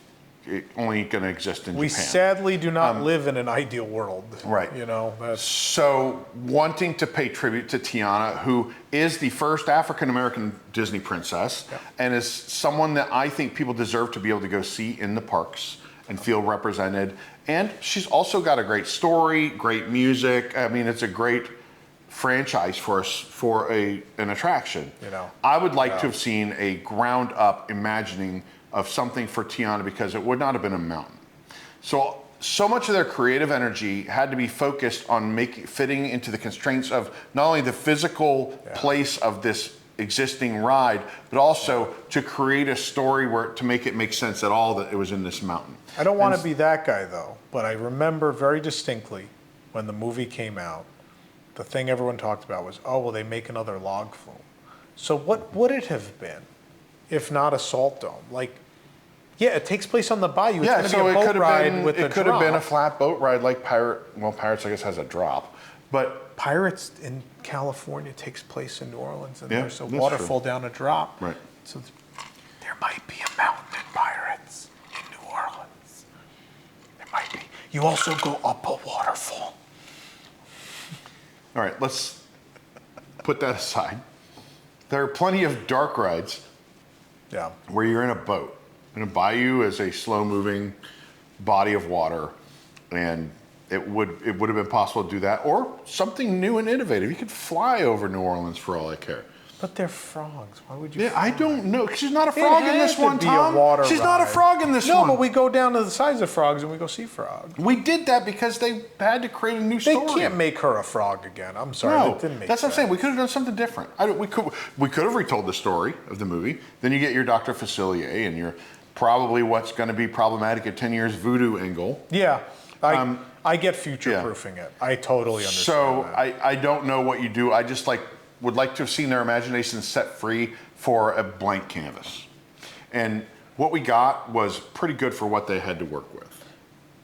only going to exist in Japan. We sadly do not live in an ideal world. Right. You know, so wanting to pay tribute to Tiana, who is the first African-American Disney princess, and is someone that I think people deserve to be able to go see in the parks and feel represented. And she's also got a great story, great music. I mean, it's a great franchise for us, for an attraction. You know, I would like to have seen a ground up imagining of something for Tiana, because it would not have been a mountain. So much of their creative energy had to be focused on fitting into the constraints of not only the physical place of this existing ride, but also to create a story to make it make sense at all that it was in this mountain. I don't want to be that guy though, but I remember very distinctly when the movie came out, the thing everyone talked about was, oh, will they make another log flume? So what would it have been if not a salt dome? Like, yeah, it takes place on the bayou. It's going to be a boat ride with a drop. It could have been a flat boat ride like Pirates I guess has a drop. But Pirates in California takes place in New Orleans, and there's a waterfall down a drop. Right. So there might be a mountain in Pirates in New Orleans. There might be. You also go up a waterfall. All right, let's put that aside. There are plenty of dark rides where you're in a boat. And a bayou is a slow-moving body of water, and it would have been possible to do that, or something new and innovative. You could fly over New Orleans for all I care. But they're frogs. Why would you? Yeah, I don't know. She's not a frog in this one, Tom. She's not a frog in this one. No, but we go down to the size of frogs and we go see frogs. We did that because they had to create a new story. They can't make her a frog again. I'm sorry, no, that didn't make that's sense. what I'm saying. We could have done something different. We could have retold the story of the movie. Then you get your Dr. Facilier and your probably what's going to be problematic in 10 years voodoo angle. Yeah, I get future-proofing it. I totally understand So that. I don't know what you do. I just would like to have seen their imagination set free for a blank canvas. And what we got was pretty good for what they had to work with.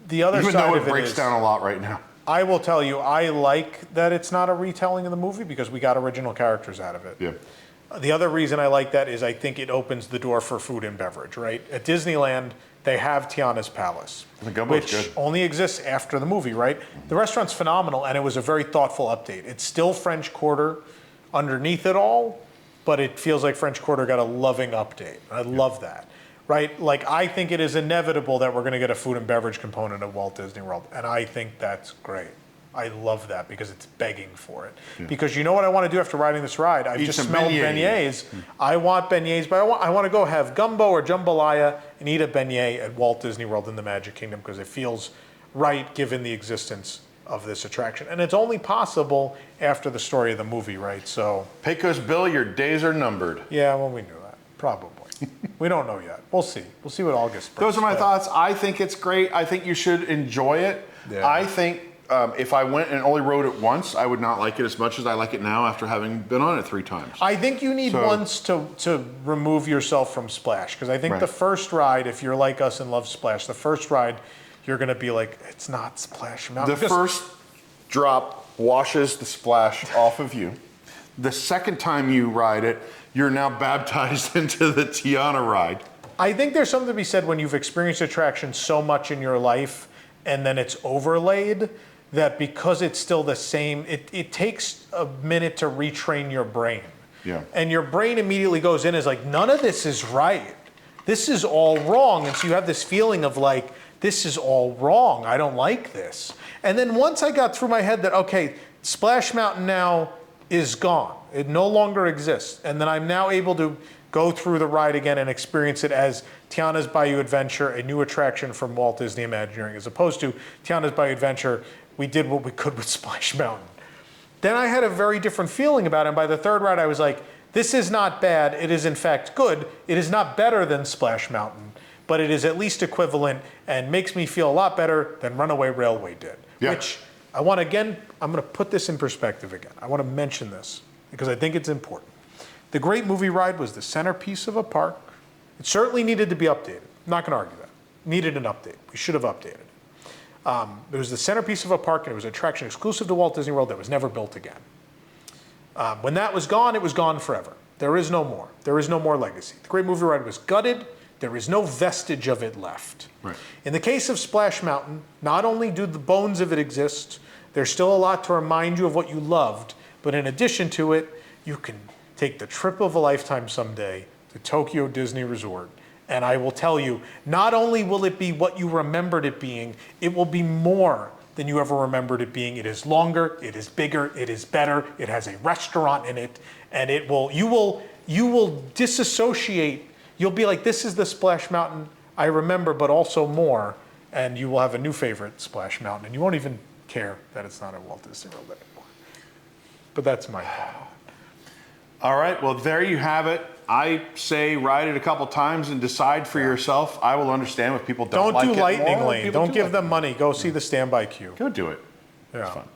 The other Even side though of it breaks down a lot right now. I will tell you, I like that it's not a retelling of the movie because we got original characters out of it. Yeah. The other reason I like that is I think it opens the door for food and beverage, right? At Disneyland, they have Tiana's Palace, which only exists after the movie, right? The restaurant's phenomenal, and it was a very thoughtful update. It's still French Quarter underneath it all, but it feels like French Quarter got a loving update. I love that, right? Like, I think it is inevitable that we're going to get a food and beverage component of Walt Disney World, and I think that's great. I love that because it's begging for it. Yeah. Because you know what I want to do after riding this ride? I've just smelled beignets. I want beignets, but I want to go have gumbo or jambalaya and eat a beignet at Walt Disney World in the Magic Kingdom because it feels right given the existence of this attraction. And it's only possible after the story of the movie, right? So Pecos Bill, your days are numbered. Yeah, well, we knew that. Probably. We don't know yet. We'll see. We'll see what August brings. Those are my thoughts. I think it's great. I think you should enjoy it. Yeah. I think if I went and only rode it once, I would not like it as much as I like it now after having been on it 3 times. I think you need once to remove yourself from Splash, because I think the first ride, if you're like us and love Splash, the first ride, you're going to be like, it's not Splash Mountain. The first drop washes the splash off of you. The second time you ride it, you're now baptized into the Tiana ride. I think there's something to be said when you've experienced attraction so much in your life and then it's overlaid, that because it's still the same, it takes a minute to retrain your brain. Yeah. And your brain immediately goes in as like, none of this is right. This is all wrong. And so you have this feeling of like, this is all wrong. I don't like this. And then once I got through my head that, okay, Splash Mountain now is gone. It no longer exists. And then I'm now able to go through the ride again and experience it as Tiana's Bayou Adventure, a new attraction from Walt Disney Imagineering, as opposed to Tiana's Bayou Adventure, we did what we could with Splash Mountain. Then I had a very different feeling about it. And by the third ride, I was like, this is not bad. It is in fact good. It is not better than Splash Mountain, but it is at least equivalent and makes me feel a lot better than Runaway Railway did. Yeah. Which I want to, again, I'm going to put this in perspective again. I want to mention this because I think it's important. The Great Movie Ride was the centerpiece of a park. It certainly needed to be updated. I'm not going to argue that. Needed an update. We should have updated it. It was the centerpiece of a park, and it was an attraction exclusive to Walt Disney World that was never built again. When that was gone, it was gone forever. There is no more. There is no more legacy. The Great Movie Ride was gutted. There is no vestige of it left. Right. In the case of Splash Mountain, not only do the bones of it exist, there's still a lot to remind you of what you loved, but in addition to it, you can take the trip of a lifetime someday to Tokyo Disney Resort. And I will tell you, not only will it be what you remembered it being, it will be more than you ever remembered it being. It is longer, it is bigger, it is better, it has a restaurant in it, and you will disassociate. You'll be like, this is the Splash Mountain I remember, but also more, and you will have a new favorite Splash Mountain, and you won't even care that it's not at Walt Disney World anymore. But that's my thought. All right, well, there you have it. I say ride it a couple times and decide for yourself. I will understand if people don't like it. Don't do Lightning more, Lane. Don't give them money. Go see the standby queue. Go do it. Yeah. It's fun.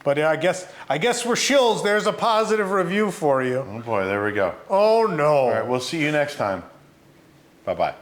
But yeah, I guess we're shills. There's a positive review for you. Oh boy, there we go. Oh no. All right, we'll see you next time. Bye-bye.